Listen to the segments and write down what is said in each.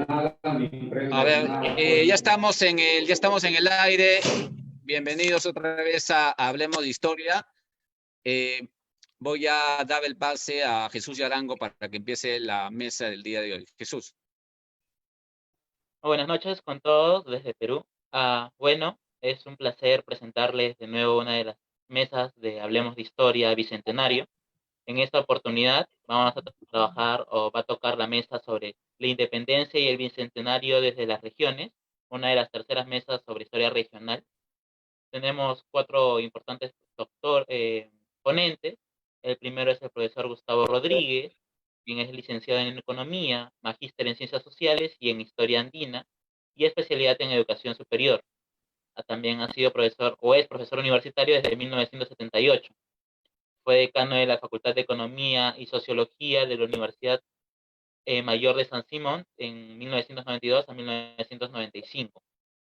A ver, ya estamos en el aire. Bienvenidos otra vez a Hablemos de Historia. Voy a dar el pase a Jesús Yarango para que empiece la mesa del día de hoy. Jesús. Buenas noches con todos desde Perú. Bueno, es un placer presentarles de nuevo una de las mesas de Hablemos de Historia Bicentenario. En esta oportunidad vamos a trabajar o va a tocar la mesa sobre la independencia y el bicentenario desde las regiones, una de las terceras mesas sobre historia regional. Tenemos cuatro importantes ponentes. El primero es el profesor Gustavo Rodríguez, quien es licenciado en Economía, magíster en Ciencias Sociales y en Historia Andina, y especialidad en Educación Superior. También ha sido profesor o es profesor universitario desde 1978. Fue decano de la Facultad de Economía y Sociología de la Universidad Mayor de San Simón en 1992 a 1995.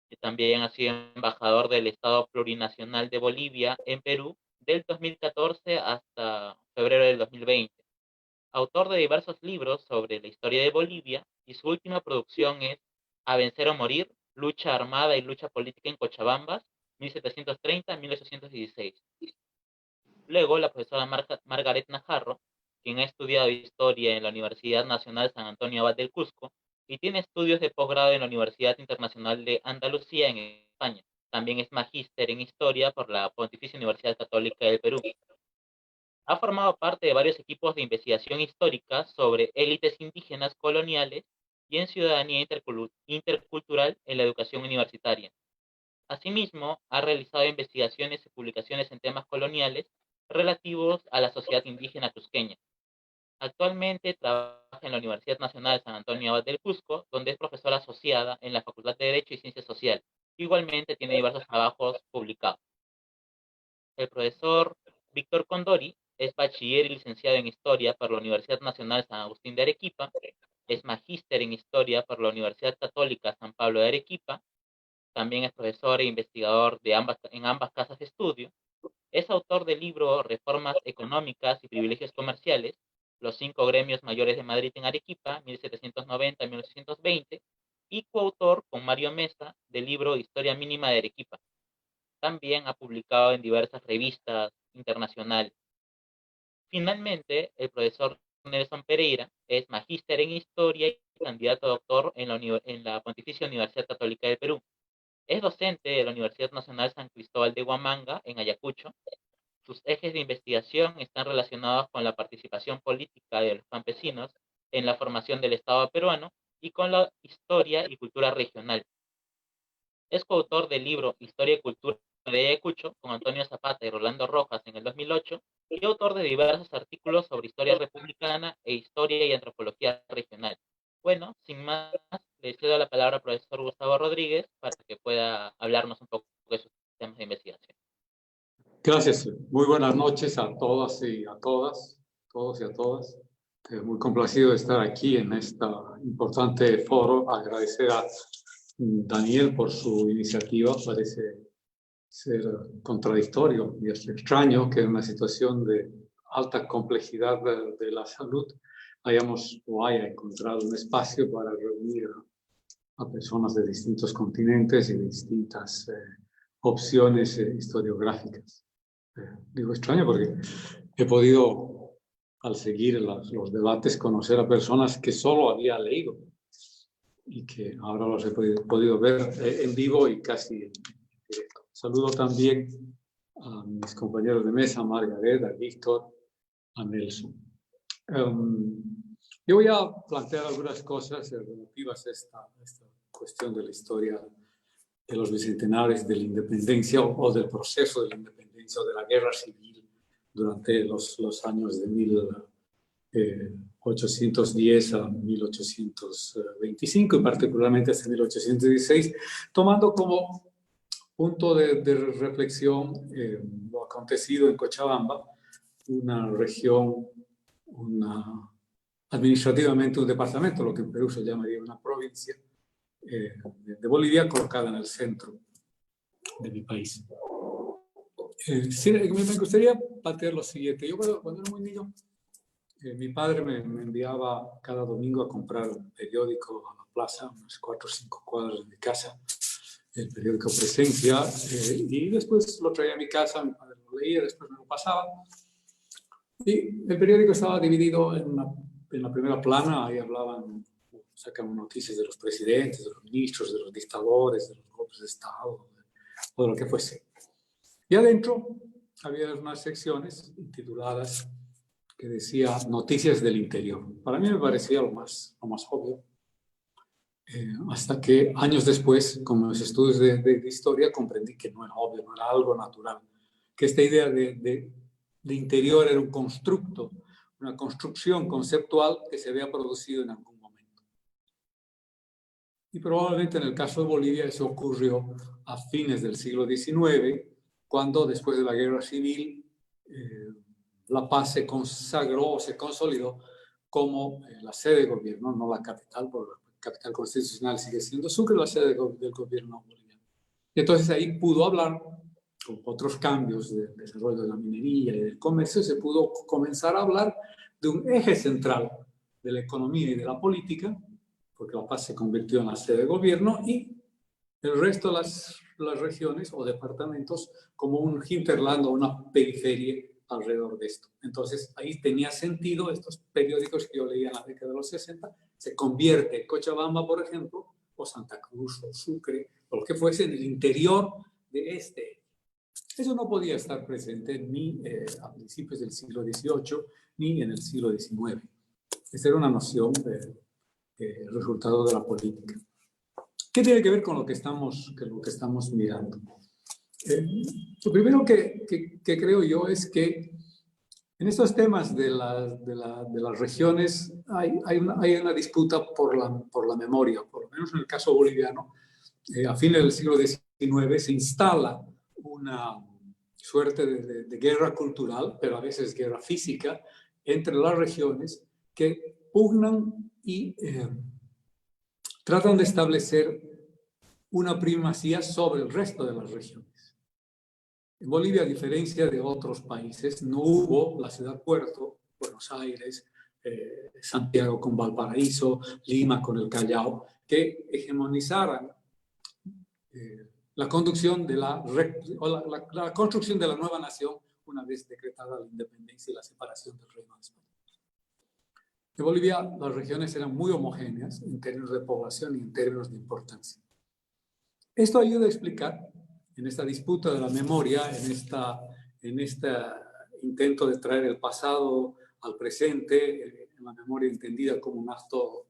Y también ha sido embajador del Estado Plurinacional de Bolivia en Perú del 2014 hasta febrero del 2020. Autor de diversos libros sobre la historia de Bolivia, y su última producción es A vencer o morir, lucha armada y lucha política en Cochabamba, 1730-1816. Luego, la profesora Margaret Najarro, quien ha estudiado historia en la Universidad Nacional San Antonio Abad del Cusco y tiene estudios de posgrado en la Universidad Internacional de Andalucía en España. También es magíster en historia por la Pontificia Universidad Católica del Perú. Ha formado parte de varios equipos de investigación histórica sobre élites indígenas coloniales y en ciudadanía intercultural en la educación universitaria. Asimismo, ha realizado investigaciones y publicaciones en temas coloniales relativos a la sociedad indígena cusqueña. Actualmente trabaja en la Universidad Nacional San Antonio Abad del Cusco, donde es profesora asociada en la Facultad de Derecho y Ciencias Sociales. Igualmente tiene diversos trabajos publicados. El profesor Víctor Condori es bachiller y licenciado en Historia por la Universidad Nacional San Agustín de Arequipa, es magíster en Historia por la Universidad Católica San Pablo de Arequipa, también es profesor e investigador en ambas casas de estudio. Es autor del libro Reformas Económicas y Privilegios Comerciales, los 5 gremios mayores de Madrid en Arequipa, 1790-1820, y coautor con Mario Mesa del libro Historia Mínima de Arequipa. También ha publicado en diversas revistas internacionales. Finalmente, el profesor Nelson Pereira es magíster en Historia y candidato a doctor en la Pontificia Universidad Católica del Perú. Es docente de la Universidad Nacional San Cristóbal de Huamanga, en Ayacucho. Sus ejes de investigación están relacionados con la participación política de los campesinos en la formación del Estado peruano y con la historia y cultura regional. Es coautor del libro Historia y Cultura de Ayacucho con Antonio Zapata y Rolando Rojas en el 2008 y autor de diversos artículos sobre historia republicana e historia y antropología regional. Bueno, sin más, le cedo la palabra al profesor Gustavo Rodríguez para que pueda hablarnos un poco de sus temas de investigación. Gracias. Muy buenas noches a todas y a todos y a todas. Muy complacido de estar aquí en este importante foro. Agradecer a Daniel por su iniciativa. Parece ser contradictorio y es extraño que en una situación de alta complejidad de la salud haya encontrado un espacio para reunir a personas de distintos continentes y de distintas opciones historiográficas. Digo extraño porque he podido, al seguir los debates, conocer a personas que solo había leído y que ahora los he podido ver en vivo y casi en directo. Saludo también a mis compañeros de mesa, a Margaret, a Víctor, a Nelson. Yo voy a plantear algunas cosas relativas a esta cuestión de la historia de los bicentenarios de la independencia o del proceso de la independencia o de la guerra civil durante los años de 1810 a 1825 y particularmente hasta 1816, tomando como punto de reflexión lo acontecido en Cochabamba, una región, administrativamente un departamento, lo que en Perú se llamaría una provincia, de Bolivia, colocada en el centro de mi país. Me gustaría plantear lo siguiente. Yo cuando era muy niño, mi padre me enviaba cada domingo a comprar un periódico plaza, unas 4 o 5 cuadras de mi casa, el periódico Presencia, y después lo traía a mi casa, mi padre lo leía, después me lo pasaba. Y el periódico estaba dividido en la primera plana, ahí sacan noticias de los presidentes, de los ministros, de los dictadores, de los golpes de Estado, o de lo que fuese. Y adentro había unas secciones tituladas que decía Noticias del Interior. Para mí me parecía lo más obvio. Hasta que años después, con los estudios de historia, comprendí que no era obvio, no era algo natural. Que esta idea de interior era un constructo, una construcción conceptual que se había producido en algún momento. Y probablemente en el caso de Bolivia eso ocurrió a fines del siglo XIX, cuando después de la guerra civil La Paz se consagró o se consolidó como la sede de gobierno, no la capital, porque la capital constitucional sigue siendo Sucre, la sede del gobierno boliviano. Y entonces ahí pudo hablar, con otros cambios de desarrollo de la minería y del comercio, se pudo comenzar a hablar de un eje central de la economía y de la política, porque La Paz se convirtió en la sede de gobierno, y el resto de las regiones o departamentos como un hinterland o una periferia alrededor de esto. Entonces, ahí tenía sentido estos periódicos que yo leía en la década de los 60, se convierte Cochabamba, por ejemplo, o Santa Cruz, o Sucre, o lo que fuese en el interior de este. Eso no podía estar presente ni a principios del siglo XVIII, ni en el siglo XIX. Esa era una noción resultado de la política. ¿Qué tiene que ver con lo que estamos mirando? Lo primero que creo yo es que en estos temas de las regiones hay una disputa por la memoria, por lo menos en el caso boliviano. A fines del siglo XIX se instala una suerte de guerra cultural, pero a veces guerra física, entre las regiones que pugnan y tratan de establecer una primacía sobre el resto de las regiones. En Bolivia, a diferencia de otros países, no hubo la ciudad-puerto, Buenos Aires, Santiago con Valparaíso, Lima con el Callao, que hegemonizaran la conducción de la construcción de la nueva nación una vez decretada la independencia y la separación del Reino de España. En Bolivia, las regiones eran muy homogéneas en términos de población y en términos de importancia. Esto ayuda a explicar, en esta disputa de la memoria, en este intento de traer el pasado al presente, en la memoria entendida como un acto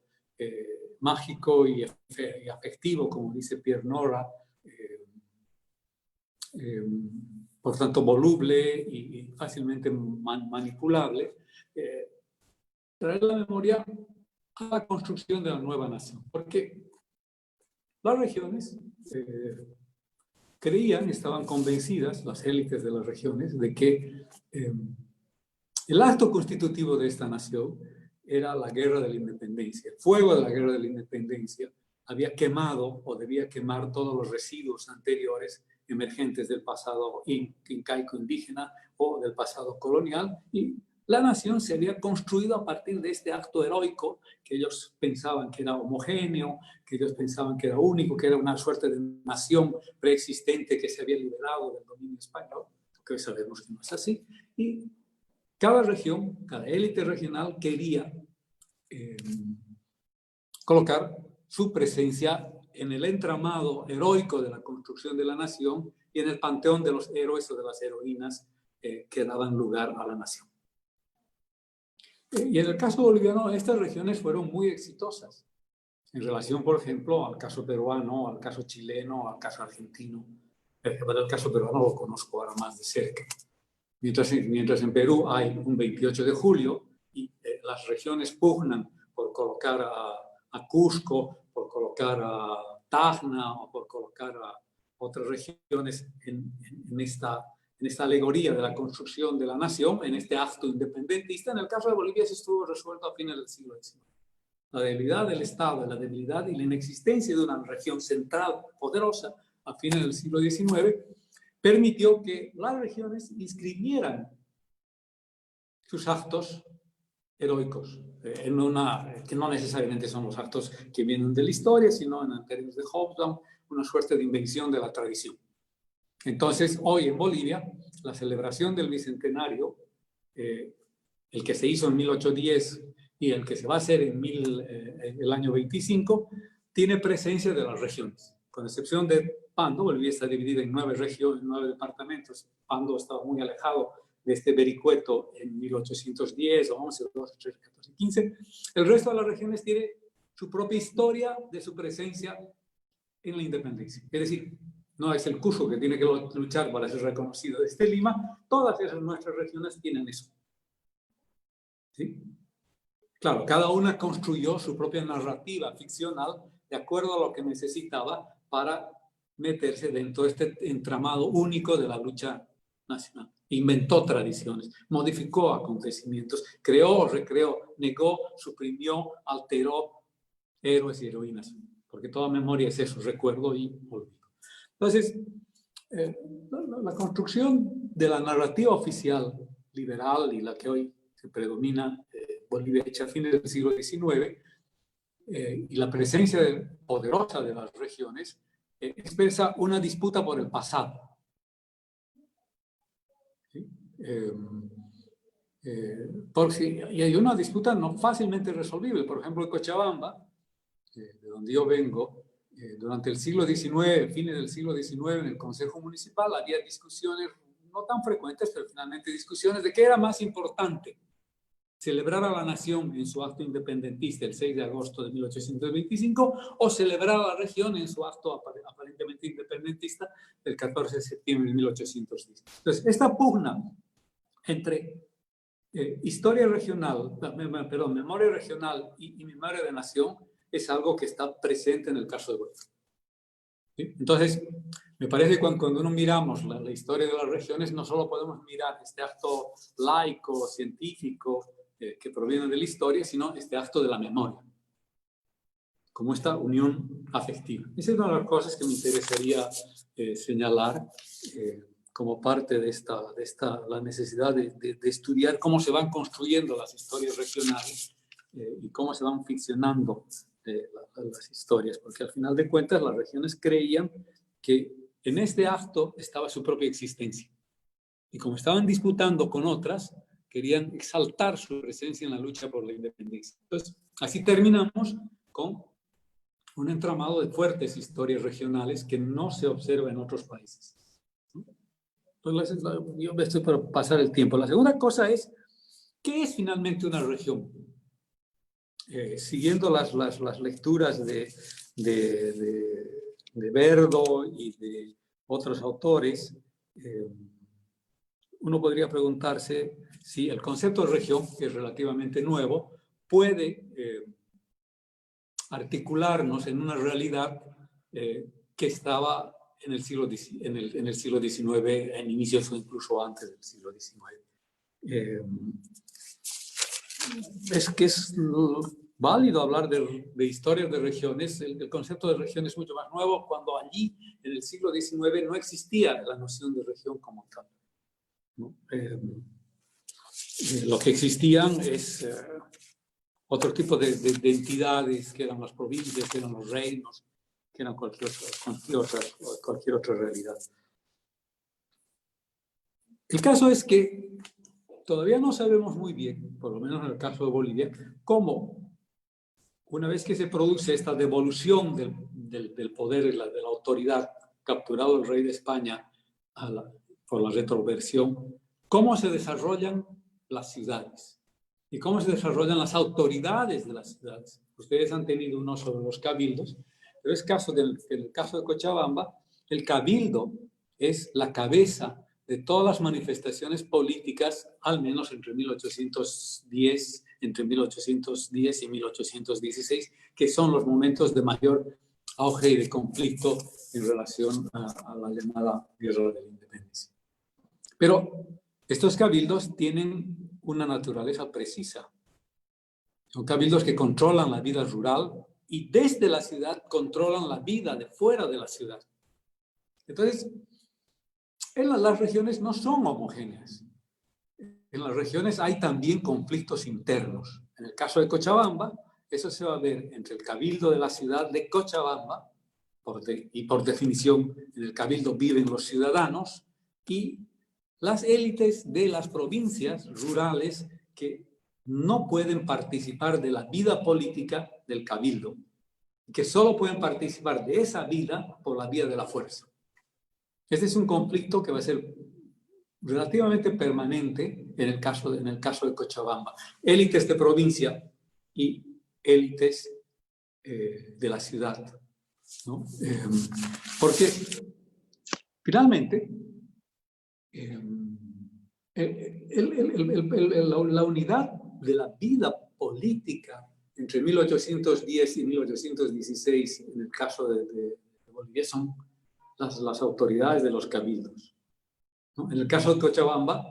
mágico y afectivo, como dice Pierre Nora, por tanto voluble y fácilmente manipulable, traer la memoria a la construcción de la nueva nación. Porque las regiones estaban convencidas, las élites de las regiones, de que el acto constitutivo de esta nación era la guerra de la independencia. El fuego de la guerra de la independencia había quemado o debía quemar todos los residuos anteriores emergentes del pasado incaico indígena o del pasado colonial, y la nación se había construido a partir de este acto heroico que ellos pensaban que era homogéneo, que ellos pensaban que era único, que era una suerte de nación preexistente que se había liberado del dominio español, que hoy sabemos que no es así. Y cada región, cada élite regional quería colocar su presencia en el entramado heroico de la construcción de la nación y en el panteón de los héroes o de las heroínas que daban lugar a la nación. Y en el caso boliviano, estas regiones fueron muy exitosas en relación, por ejemplo, al caso peruano, al caso chileno, al caso argentino. Pero el caso peruano lo conozco ahora más de cerca. Mientras en Perú hay un 28 de julio y las regiones pugnan por colocar a Cusco, por colocar a Tacna o por colocar a otras regiones en esta alegoría de la construcción de la nación, en este acto independentista. En el caso de Bolivia se estuvo resuelto a fines del siglo XIX. La debilidad del Estado, la debilidad y la inexistencia de una región central poderosa a fines del siglo XIX permitió que las regiones inscribieran sus actos heroicos, que no necesariamente son los actos que vienen de la historia, sino en términos de Hobsbawm, una suerte de invención de la tradición. Entonces, hoy en Bolivia, la celebración del bicentenario, el que se hizo en 1810 y el que se va a hacer en el año 25, tiene presencia de las regiones. Con excepción de Pando, Bolivia está dividida en 9 regiones, 9 departamentos. Pando estaba muy alejado de este vericueto en 1810, 11, 12, 13, 14, 15. El resto de las regiones tiene su propia historia de su presencia en la independencia. Es decir, no es el Cusco que tiene que luchar para ser reconocido desde Lima, todas esas nuestras regiones tienen eso. ¿Sí? Claro, cada una construyó su propia narrativa ficcional de acuerdo a lo que necesitaba para meterse dentro de este entramado único de la lucha nacional. Inventó tradiciones, modificó acontecimientos, creó, recreó, negó, suprimió, alteró héroes y heroínas. Porque toda memoria es eso, recuerdo y olvido. Entonces, la construcción de la narrativa oficial liberal y la que hoy se predomina Bolivia hecha a fines del siglo XIX y la presencia poderosa de las regiones expresa una disputa por el pasado. ¿Sí? Y hay una disputa no fácilmente resolvible. Por ejemplo, en Cochabamba, de donde yo vengo, durante el siglo XIX, fines del siglo XIX, en el Consejo Municipal había discusiones, no tan frecuentes, pero finalmente discusiones de qué era más importante: celebrar a la nación en su acto independentista el 6 de agosto de 1825 o celebrar a la región en su acto aparentemente independentista el 14 de septiembre de 1810. Entonces, esta pugna entre historia regional, memoria regional y memoria de nación es algo que está presente en el caso de Bolivia. ¿Sí? Entonces, me parece que cuando uno miramos la historia de las regiones, no solo podemos mirar este acto laico, científico, que proviene de la historia, sino este acto de la memoria, como esta unión afectiva. Esa es una de las cosas que me interesaría señalar como parte de la necesidad de estudiar cómo se van construyendo las historias regionales y cómo se van ficcionando las historias, porque al final de cuentas las regiones creían que en este acto estaba su propia existencia. Y como estaban disputando con otras, querían exaltar su presencia en la lucha por la independencia. Entonces, así terminamos con un entramado de fuertes historias regionales que no se observa en otros países. Entonces, yo me estoy por pasar el tiempo. La segunda cosa es, ¿qué es finalmente una región? Siguiendo las lecturas de Verdo y de otros autores, uno podría preguntarse si el concepto de región, que es relativamente nuevo, puede articularnos en una realidad que estaba en el siglo XIX, en inicios o incluso antes del siglo XIX. Es que es válido hablar de historias de regiones. El concepto de región es mucho más nuevo, cuando allí, en el siglo XIX, no existía la noción de región como tal. ¿No? Lo que existían es otro tipo de entidades, que eran las provincias, que eran los reinos, que eran cualquier otra realidad. El caso es que todavía no sabemos muy bien, por lo menos en el caso de Bolivia, cómo, una vez que se produce esta devolución del poder, de la autoridad, capturado el rey de España por la retroversión, cómo se desarrollan las ciudades y cómo se desarrollan las autoridades de las ciudades. Ustedes han tenido uno sobre los cabildos, pero en el caso de Cochabamba, el cabildo es la cabeza de todas las manifestaciones políticas, al menos entre 1810 y 1816, que son los momentos de mayor auge y de conflicto en relación a la llamada Guerra de la Independencia. Pero estos cabildos tienen una naturaleza precisa. Son cabildos que controlan la vida rural y desde la ciudad controlan la vida de fuera de la ciudad. Entonces, las regiones no son homogéneas. en las regiones hay también conflictos internos. En el caso de Cochabamba, eso se va a ver entre el cabildo de la ciudad de Cochabamba, y por definición en el cabildo viven los ciudadanos, y las élites de las provincias rurales que no pueden participar de la vida política del cabildo, que solo pueden participar de esa vida por la vía de la fuerza. Este es un conflicto que va a ser relativamente permanente en el caso de Cochabamba. Élites de provincia y élites de la ciudad, ¿no? Porque finalmente la unidad de la vida política entre 1810 y 1816 en el caso de Bolivia son las autoridades de los cabildos, ¿no? En el caso de Cochabamba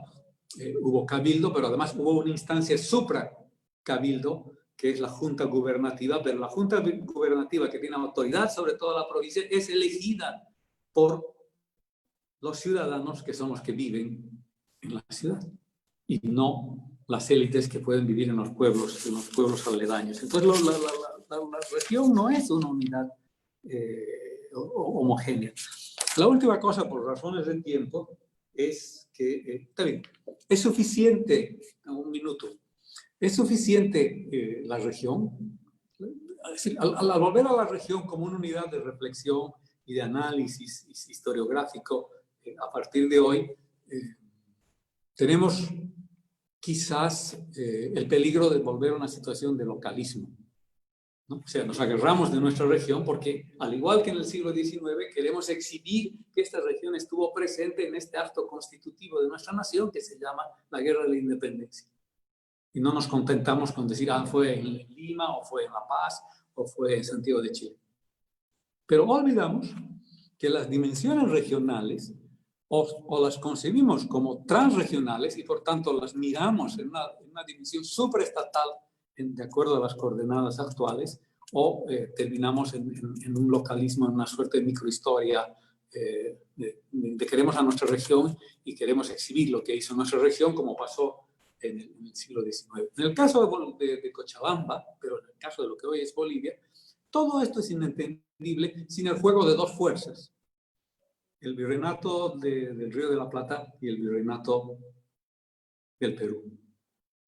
hubo cabildo, pero además hubo una instancia supra-cabildo, que es la Junta Gubernativa, pero la Junta Gubernativa, que tiene autoridad sobre toda la provincia, es elegida por los ciudadanos, que son los que viven en la ciudad, y no las élites que pueden vivir en los pueblos aledaños. Entonces la región no es una unidad homogénea. La última cosa, por razones de tiempo, es que, está bien, es suficiente, un minuto, es suficiente la región. Es decir, al volver a la región como una unidad de reflexión y de análisis historiográfico, a partir de hoy, tenemos quizás el peligro de volver a una situación de localismo, ¿no? O sea, nos agarramos de nuestra región porque, al igual que en el siglo XIX, queremos exhibir que esta región estuvo presente en este acto constitutivo de nuestra nación que se llama la Guerra de la Independencia. Y no nos contentamos con decir, fue en Lima, o fue en La Paz, o fue en Santiago de Chile. Pero olvidamos que las dimensiones regionales o las concebimos como transregionales y por tanto las miramos en una dimensión supraestatal de acuerdo a las coordenadas actuales, o terminamos en un localismo, en una suerte de microhistoria de queremos a nuestra región y queremos exhibir lo que hizo nuestra región, como pasó en el siglo XIX. En el caso de Cochabamba, pero en el caso de lo que hoy es Bolivia, todo esto es inentendible sin el juego de dos fuerzas: el virreinato del Río de la Plata y el virreinato del Perú.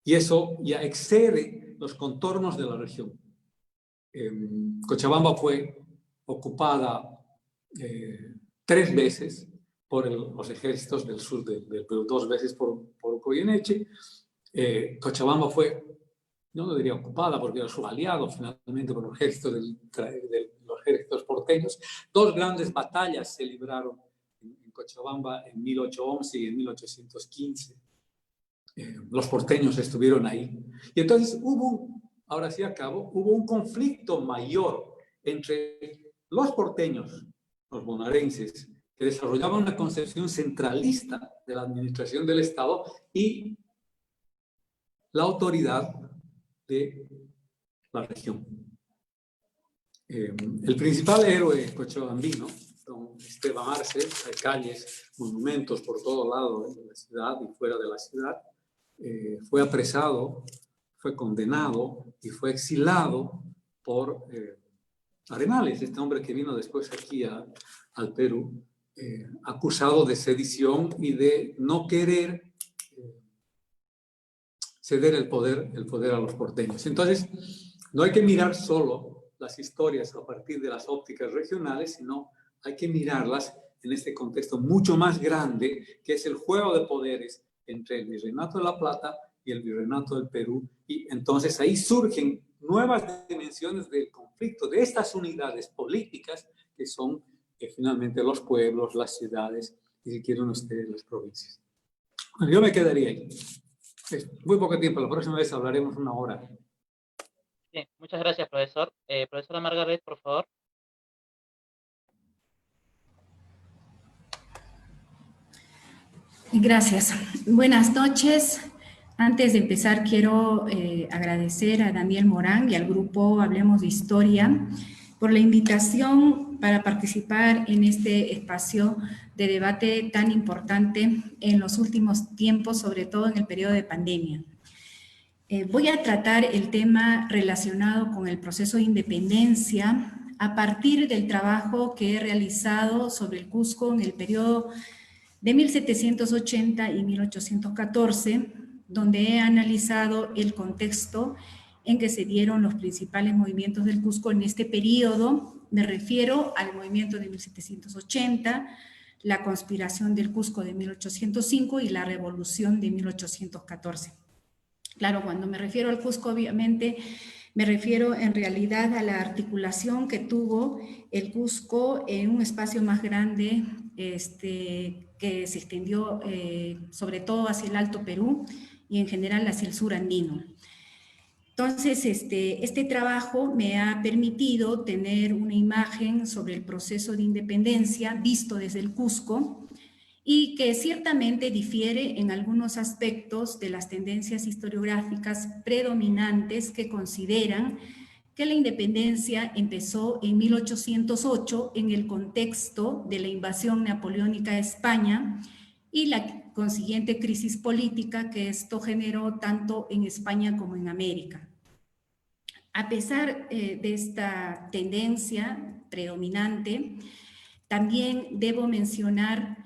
Y eso ya excede los contornos de la región. Cochabamba fue ocupada 3 veces por los ejércitos del sur del Perú, 2 veces por Goyeneche. Cochabamba fue, no lo diría ocupada porque era su aliado finalmente por los ejércitos los ejércitos porteños. 2 grandes batallas se libraron en Cochabamba en 1811 y en 1815. Los porteños estuvieron ahí. Y entonces ahora sí acabo, hubo un conflicto mayor entre los porteños, los bonaerenses, que desarrollaban una concepción centralista de la administración del Estado, y la autoridad de la región. El principal héroe cochabambino, don Esteban Arce, hay calles, monumentos por todo lado de la ciudad y fuera de la ciudad, fue apresado, fue condenado y fue exilado por Arenales, este hombre que vino después aquí al Perú, acusado de sedición y de no querer ceder el poder a los porteños. Entonces, no hay que mirar solo las historias a partir de las ópticas regionales, sino hay que mirarlas en este contexto mucho más grande, que es el juego de poderes entre el Virreinato de la Plata y el Virreinato del Perú, y entonces ahí surgen nuevas dimensiones del conflicto de estas unidades políticas que son finalmente los pueblos, las ciudades y, si quieren ustedes, las provincias. Bueno, yo me quedaría ahí. Es muy poco tiempo, la próxima vez hablaremos 1 hora. Bien, muchas gracias, profesor. Profesora Margaret, por favor. Gracias. Buenas noches. Antes de empezar, quiero agradecer a Daniel Morán y al grupo Hablemos de Historia por la invitación para participar en este espacio de debate tan importante en los últimos tiempos, sobre todo en el periodo de pandemia. Voy a tratar el tema relacionado con el proceso de independencia a partir del trabajo que he realizado sobre el Cusco en el periodo de 1780 y 1814, donde he analizado el contexto en que se dieron los principales movimientos del Cusco en este periodo. Me refiero al movimiento de 1780, la conspiración del Cusco de 1805 y la revolución de 1814. Claro, cuando me refiero al Cusco, obviamente, me refiero en realidad a la articulación que tuvo el Cusco en un espacio más grande que se extendió sobre todo hacia el Alto Perú y en general hacia el sur andino. Entonces, este trabajo me ha permitido tener una imagen sobre el proceso de independencia visto desde el Cusco y que ciertamente difiere en algunos aspectos de las tendencias historiográficas predominantes que consideran que la independencia empezó en 1808 en el contexto de la invasión napoleónica a España y la consiguiente crisis política que esto generó tanto en España como en América. A pesar de esta tendencia predominante, también debo mencionar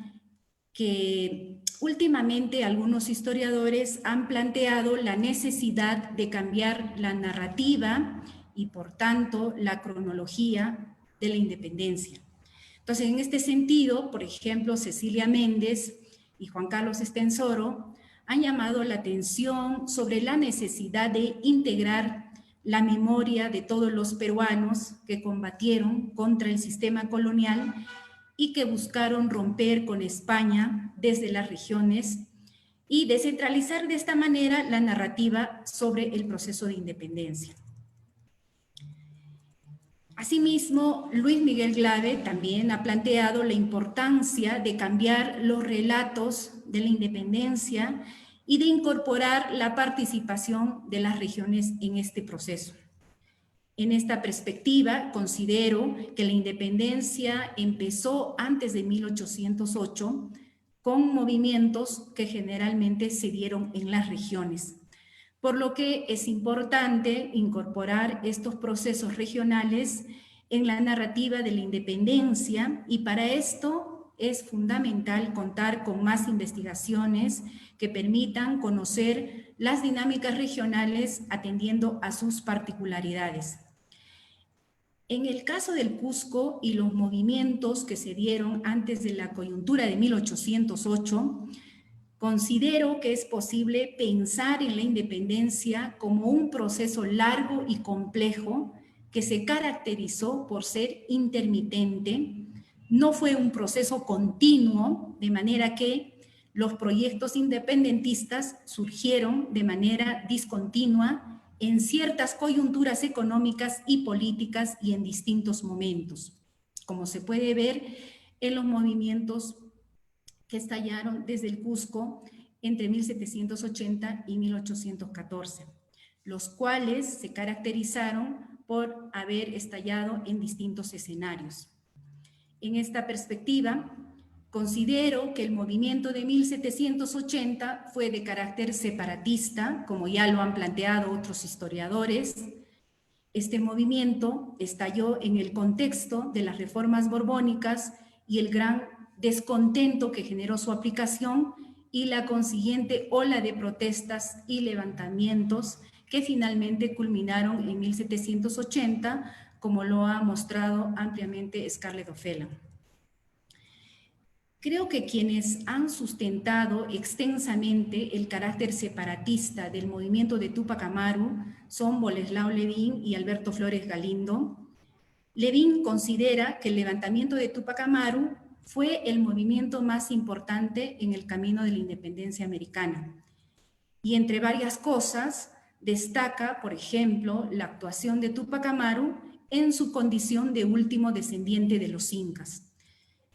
que últimamente algunos historiadores han planteado la necesidad de cambiar la narrativa y por tanto la cronología de la independencia. Entonces, en este sentido, por ejemplo, Cecilia Méndez y Juan Carlos Estensoro han llamado la atención sobre la necesidad de integrar la memoria de todos los peruanos que combatieron contra el sistema colonial y que buscaron romper con España desde las regiones y descentralizar de esta manera la narrativa sobre el proceso de independencia. Asimismo, Luis Miguel Glave también ha planteado la importancia de cambiar los relatos de la independencia y de incorporar la participación de las regiones en este proceso. En esta perspectiva, considero que la independencia empezó antes de 1808 con movimientos que generalmente se dieron en las regiones, por lo que es importante incorporar estos procesos regionales en la narrativa de la independencia y para esto es fundamental contar con más investigaciones que permitan conocer las dinámicas regionales atendiendo a sus particularidades. En el caso del Cusco y los movimientos que se dieron antes de la coyuntura de 1808, considero que es posible pensar en la independencia como un proceso largo y complejo que se caracterizó por ser intermitente. No fue un proceso continuo, de manera que los proyectos independentistas surgieron de manera discontinua en ciertas coyunturas económicas y políticas y en distintos momentos, como se puede ver en los movimientos que estallaron desde el Cusco entre 1780 y 1814, los cuales se caracterizaron por haber estallado en distintos escenarios. En esta perspectiva, considero que el movimiento de 1780 fue de carácter separatista, como ya lo han planteado otros historiadores. Este movimiento estalló en el contexto de las reformas borbónicas y el gran descontento que generó su aplicación y la consiguiente ola de protestas y levantamientos que finalmente culminaron en 1780, como lo ha mostrado ampliamente Scarlett O'Fellan. Creo que quienes han sustentado extensamente el carácter separatista del movimiento de Túpac Amaru son Boleslao Levin y Alberto Flores Galindo. Levin considera que el levantamiento de Túpac Amaru fue el movimiento más importante en el camino de la independencia americana. Y entre varias cosas, destaca, por ejemplo, la actuación de Túpac Amaru en su condición de último descendiente de los incas.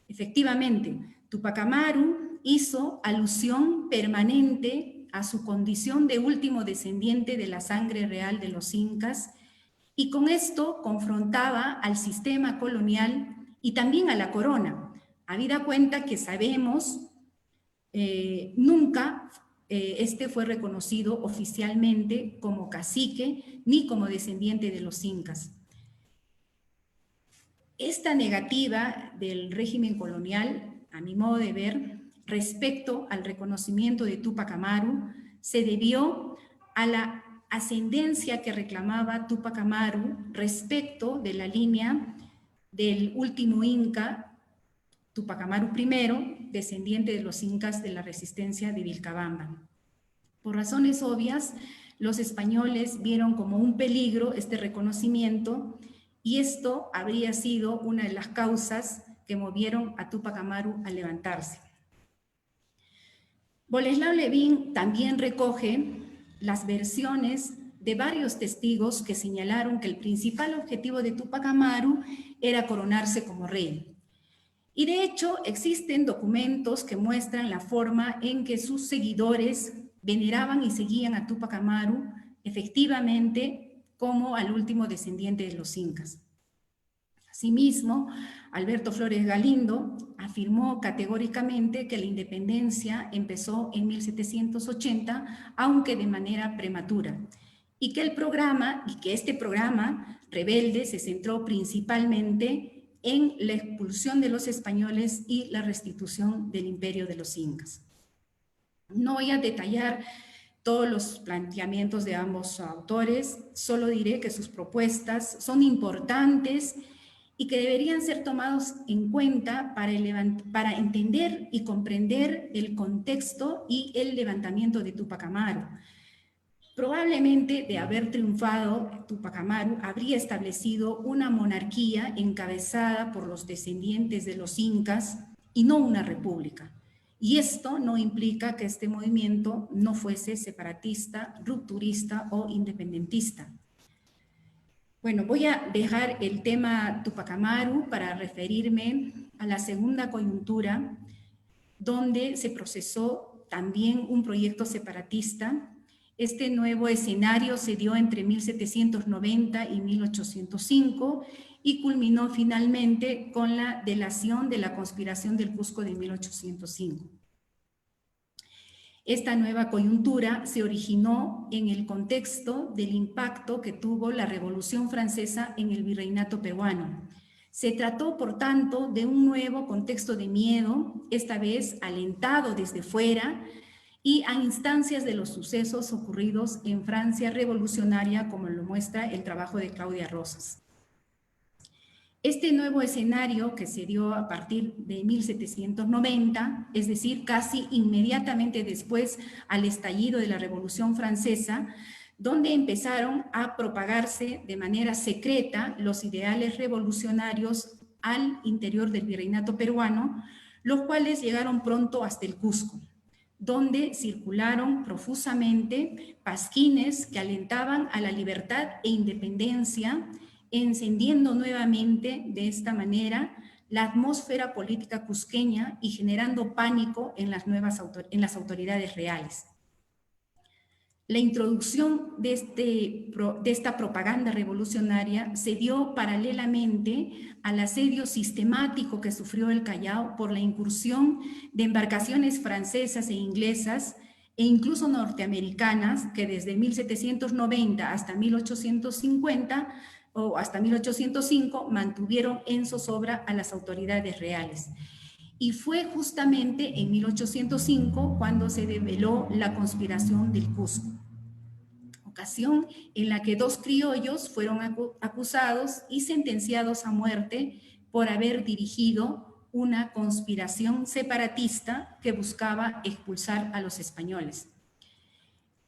Efectivamente, Túpac Amaru hizo alusión permanente a su condición de último descendiente de la sangre real de los incas y con esto confrontaba al sistema colonial y también a la corona, habida cuenta que sabemos nunca este fue reconocido oficialmente como cacique ni como descendiente de los incas. Esta negativa del régimen colonial, a mi modo de ver, respecto al reconocimiento de Túpac Amaru, se debió a la ascendencia que reclamaba Túpac Amaru respecto de la línea del último inca, Túpac Amaru I, descendiente de los incas de la resistencia de Vilcabamba. Por razones obvias, los españoles vieron como un peligro este reconocimiento y esto habría sido una de las causas que movieron a Túpac Amaru a levantarse. Boleslao Levín también recoge las versiones de varios testigos que señalaron que el principal objetivo de Túpac Amaru era coronarse como rey. Y de hecho existen documentos que muestran la forma en que sus seguidores veneraban y seguían a Túpac Amaru efectivamente como al último descendiente de los incas. Asimismo, Alberto Flores Galindo afirmó categóricamente que la independencia empezó en 1780, aunque de manera prematura, y que este programa rebelde se centró principalmente en la expulsión de los españoles y la restitución del imperio de los incas. No voy a detallar todos los planteamientos de ambos autores, solo diré que sus propuestas son importantes y que deberían ser tomados en cuenta para entender y comprender el contexto y el levantamiento de Túpac Amaru. Probablemente, de haber triunfado, Túpac Amaru habría establecido una monarquía encabezada por los descendientes de los incas y no una república. Y esto no implica que este movimiento no fuese separatista, rupturista o independentista. Bueno, voy a dejar el tema Túpac Amaru para referirme a la segunda coyuntura, donde se procesó también un proyecto separatista. Este nuevo escenario se dio entre 1790 y 1805 y culminó finalmente con la delación de la conspiración del Cusco de 1805. Esta nueva coyuntura se originó en el contexto del impacto que tuvo la Revolución Francesa en el virreinato peruano. Se trató, por tanto, de un nuevo contexto de miedo, esta vez alentado desde fuera, y a instancias de los sucesos ocurridos en Francia revolucionaria, como lo muestra el trabajo de Claudia Rosas. Este nuevo escenario que se dio a partir de 1790, es decir, casi inmediatamente después al estallido de la Revolución Francesa, donde empezaron a propagarse de manera secreta los ideales revolucionarios al interior del virreinato peruano, los cuales llegaron pronto hasta el Cusco, donde circularon profusamente pasquines que alentaban a la libertad e independencia, encendiendo nuevamente de esta manera la atmósfera política cusqueña y generando pánico en las autoridades reales. La introducción de esta propaganda revolucionaria se dio paralelamente al asedio sistemático que sufrió el Callao por la incursión de embarcaciones francesas e inglesas e incluso norteamericanas que desde 1790 hasta 1850 o hasta 1805 mantuvieron en zozobra a las autoridades reales. Y fue justamente en 1805 cuando se develó la conspiración del Cusco, ocasión en la que 2 criollos fueron acusados y sentenciados a muerte por haber dirigido una conspiración separatista que buscaba expulsar a los españoles.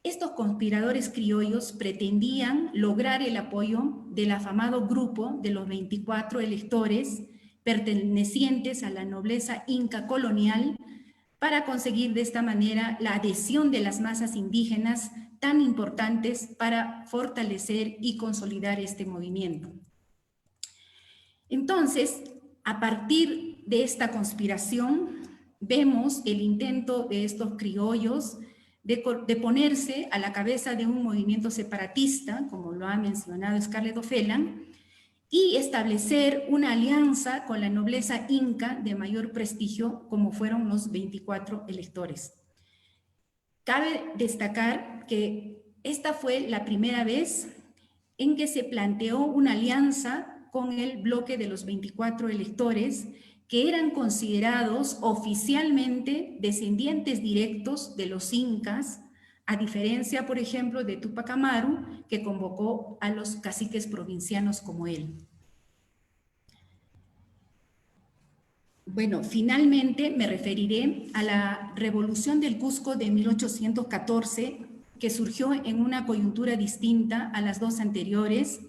Estos conspiradores criollos pretendían lograr el apoyo del afamado grupo de los 24 electores pertenecientes a la nobleza inca colonial para conseguir de esta manera la adhesión de las masas indígenas tan importantes para fortalecer y consolidar este movimiento. Entonces, a partir de esta conspiración, vemos el intento de estos criollos de ponerse a la cabeza de un movimiento separatista, como lo ha mencionado Scarlett O'Phelan, y establecer una alianza con la nobleza inca de mayor prestigio, como fueron los 24 electores. Cabe destacar que esta fue la primera vez en que se planteó una alianza con el bloque de los 24 electores, que eran considerados oficialmente descendientes directos de los incas, a diferencia, por ejemplo, de Túpac Amaru, que convocó a los caciques provincianos como él. Bueno, finalmente me referiré a la Revolución del Cusco de 1814, que surgió en una coyuntura distinta a las dos anteriores.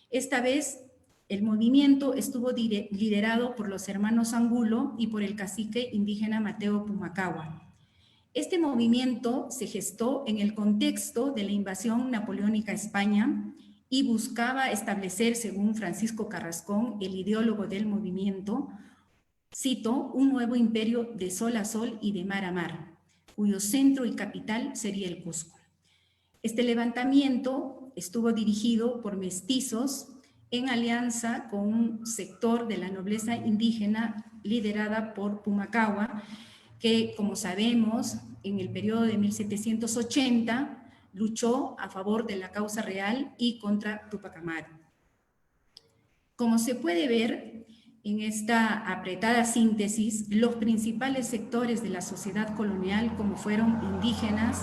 Esta vez el movimiento estuvo liderado por los hermanos Angulo y por el cacique indígena Mateo Pumacahua. Este movimiento se gestó en el contexto de la invasión napoleónica a España y buscaba establecer, según Francisco Carrascón, el ideólogo del movimiento, cito, un nuevo imperio de sol a sol y de mar a mar, cuyo centro y capital sería el Cusco. Este levantamiento estuvo dirigido por mestizos en alianza con un sector de la nobleza indígena liderada por Pumacahua, que, como sabemos, en el periodo de 1780 luchó a favor de la causa real y contra Túpac Amaru. Como se puede ver en esta apretada síntesis, los principales sectores de la sociedad colonial, como fueron indígenas,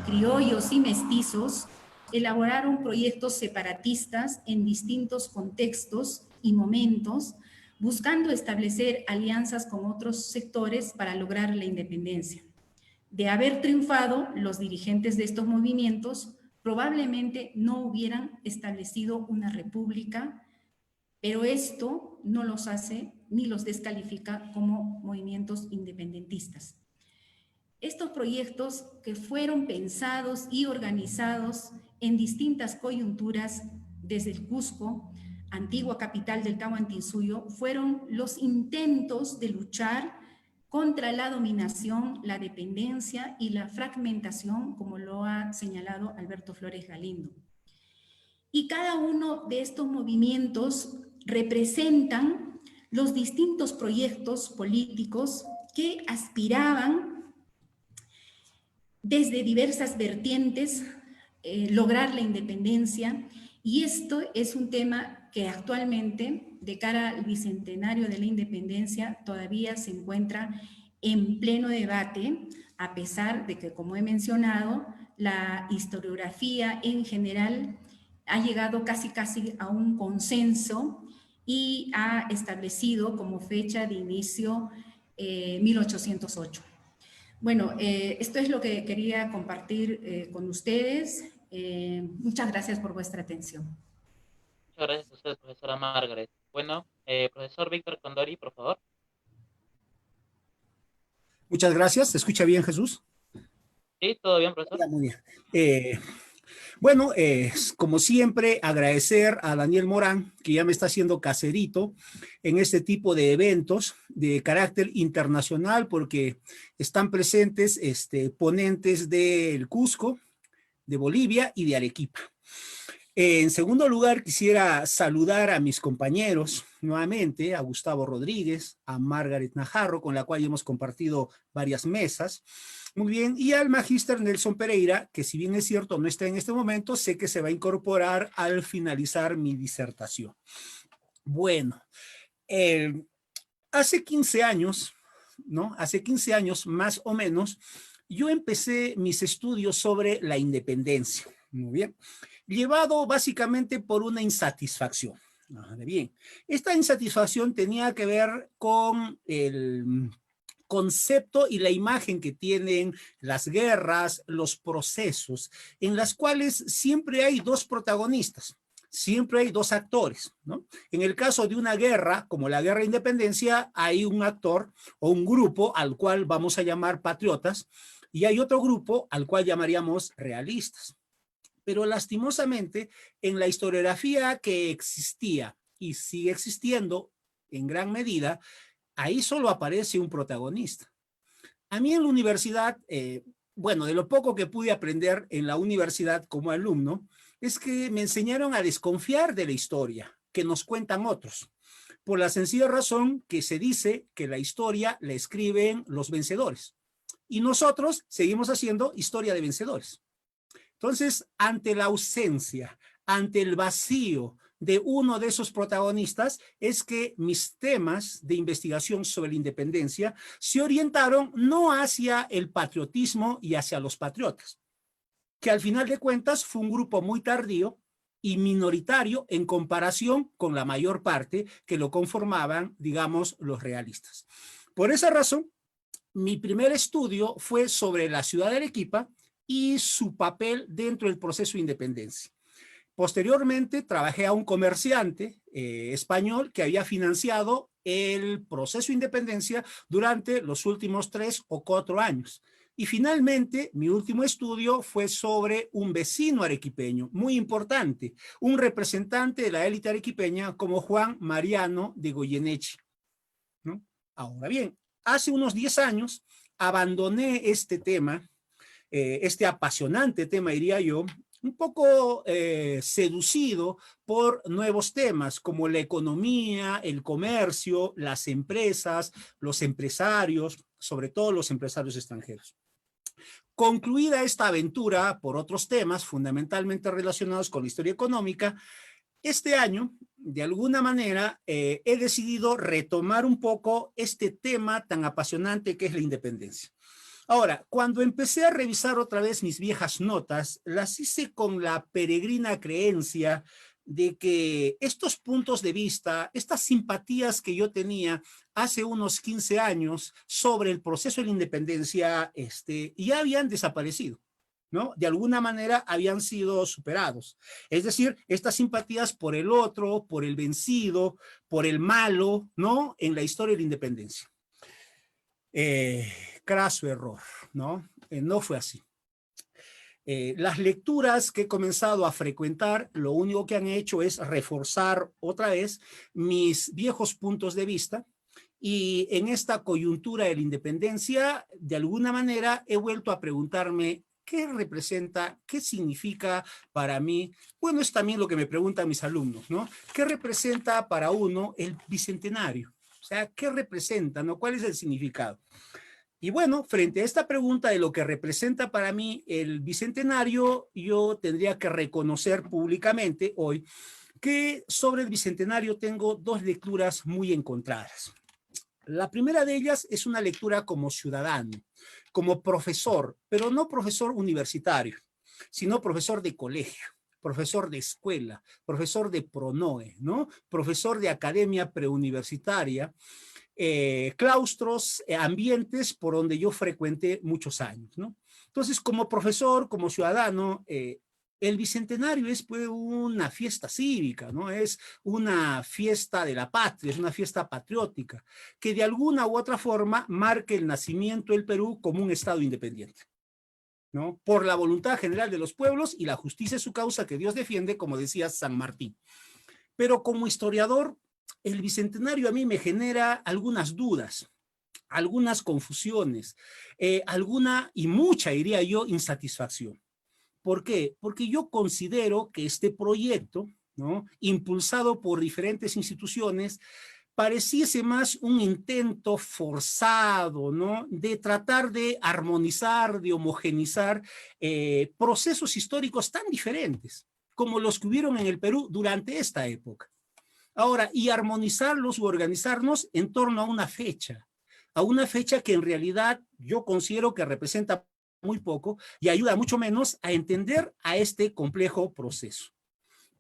criollos y mestizos, elaboraron proyectos separatistas en distintos contextos y momentos, buscando establecer alianzas con otros sectores para lograr la independencia. De haber triunfado, los dirigentes de estos movimientos probablemente no hubieran establecido una república, pero esto no los hace ni los descalifica como movimientos independentistas. Estos proyectos, que fueron pensados y organizados en distintas coyunturas desde el Cusco, antigua capital del Tahuantinsuyo, fueron los intentos de luchar contra la dominación, la dependencia y la fragmentación, como lo ha señalado Alberto Flores Galindo. Y cada uno de estos movimientos representan los distintos proyectos políticos que aspiraban desde diversas vertientes lograr la independencia, y esto es un tema que actualmente, de cara al bicentenario de la independencia, todavía se encuentra en pleno debate, a pesar de que, como he mencionado, la historiografía en general ha llegado casi a un consenso y ha establecido como fecha de inicio 1808. Bueno, esto es lo que quería compartir con ustedes. Muchas gracias por vuestra atención. Muchas gracias a usted, profesora Margaret. Bueno, profesor Víctor Condori, por favor. Muchas gracias. ¿Se escucha bien, Jesús? Sí, todo bien, profesor. Ya, muy bien. Bueno, como siempre, agradecer a Daniel Morán, que ya me está haciendo caserito en este tipo de eventos de carácter internacional, porque están presentes ponentes del Cusco, de Bolivia y de Arequipa. En segundo lugar, quisiera saludar a mis compañeros nuevamente, a Gustavo Rodríguez, a Margaret Najarro, con la cual hemos compartido varias mesas. Muy bien, y al magíster Nelson Pereira, que si bien es cierto no está en este momento, sé que se va a incorporar al finalizar mi disertación. Bueno, hace 15 años, ¿no? Hace 15 años más o menos, yo empecé mis estudios sobre la independencia. Muy bien. Llevado básicamente por una insatisfacción. Bien, esta insatisfacción tenía que ver con el concepto y la imagen que tienen las guerras, los procesos, en las cuales siempre hay dos protagonistas, siempre hay dos actores, ¿no? En el caso de una guerra, como la Guerra de Independencia, hay un actor o un grupo al cual vamos a llamar patriotas, y hay otro grupo al cual llamaríamos realistas. Pero lastimosamente, en la historiografía que existía y sigue existiendo en gran medida, ahí solo aparece un protagonista. A mí en la universidad bueno, de lo poco que pude aprender en la universidad como alumno, es que me enseñaron a desconfiar de la historia que nos cuentan otros, por la sencilla razón que se dice que la historia la escriben los vencedores y nosotros seguimos haciendo historia de vencedores. Entonces, ante la ausencia, ante el vacío de uno de esos protagonistas, es que mis temas de investigación sobre la independencia se orientaron no hacia el patriotismo y hacia los patriotas, que al final de cuentas fue un grupo muy tardío y minoritario en comparación con la mayor parte que lo conformaban, digamos, los realistas. Por esa razón, mi primer estudio fue sobre la ciudad de Arequipa y su papel dentro del proceso de independencia. Posteriormente trabajé a un comerciante español que había financiado el proceso de independencia durante los últimos 3 o 4 años. Y finalmente, mi último estudio fue sobre un vecino arequipeño, muy importante, un representante de la élite arequipeña como Juan Mariano de Goyeneche, ¿no? Ahora bien, hace unos 10 años abandoné este tema, este apasionante tema, diría yo, un poco seducido por nuevos temas como la economía, el comercio, las empresas, los empresarios, sobre todo los empresarios extranjeros. Concluida esta aventura por otros temas fundamentalmente relacionados con la historia económica, este año, de alguna manera, he decidido retomar un poco este tema tan apasionante que es la independencia. Ahora, cuando empecé a revisar otra vez mis viejas notas, las hice con la peregrina creencia de que estos puntos de vista, estas simpatías que yo tenía hace unos 15 años sobre el proceso de la independencia, ya habían desaparecido, ¿no? De alguna manera habían sido superados. Es decir, estas simpatías por el otro, por el vencido, por el malo, ¿no? En la historia de la independencia. Craso error, ¿no? No fue así. Las lecturas que he comenzado a frecuentar, lo único que han hecho es reforzar otra vez mis viejos puntos de vista, y en esta coyuntura de la independencia, de alguna manera he vuelto a preguntarme qué representa, qué significa para mí. Bueno, es también lo que me preguntan mis alumnos, ¿no? ¿Qué representa para uno el bicentenario? O sea, ¿qué representa, no? ¿Cuál es el significado? Y bueno, frente a esta pregunta de lo que representa para mí el bicentenario, yo tendría que reconocer públicamente hoy que sobre el bicentenario tengo dos lecturas muy encontradas. La primera de ellas es una lectura como ciudadano, como profesor, pero no profesor universitario, sino profesor de colegio, profesor de escuela, profesor de PRONOE, ¿no? Profesor de academia preuniversitaria, claustros, ambientes por donde yo frecuenté muchos años, ¿no? Entonces, como profesor, como ciudadano, el bicentenario es pues una fiesta cívica, ¿no? Es una fiesta de la patria, es una fiesta patriótica, que de alguna u otra forma marque el nacimiento del Perú como un Estado independiente, ¿no? Por la voluntad general de los pueblos y la justicia es su causa que Dios defiende, como decía San Martín. Pero como historiador, el bicentenario a mí me genera algunas dudas, algunas confusiones, alguna y mucha, diría yo, insatisfacción. ¿Por qué? Porque yo considero que este proyecto, ¿no?, impulsado por diferentes instituciones, pareciese más un intento forzado, ¿no?, de tratar de armonizar, de homogenizar procesos históricos tan diferentes como los que hubieron en el Perú durante esta época. Ahora, y armonizarlos u organizarnos en torno a una fecha que en realidad yo considero que representa muy poco y ayuda mucho menos a entender a este complejo proceso.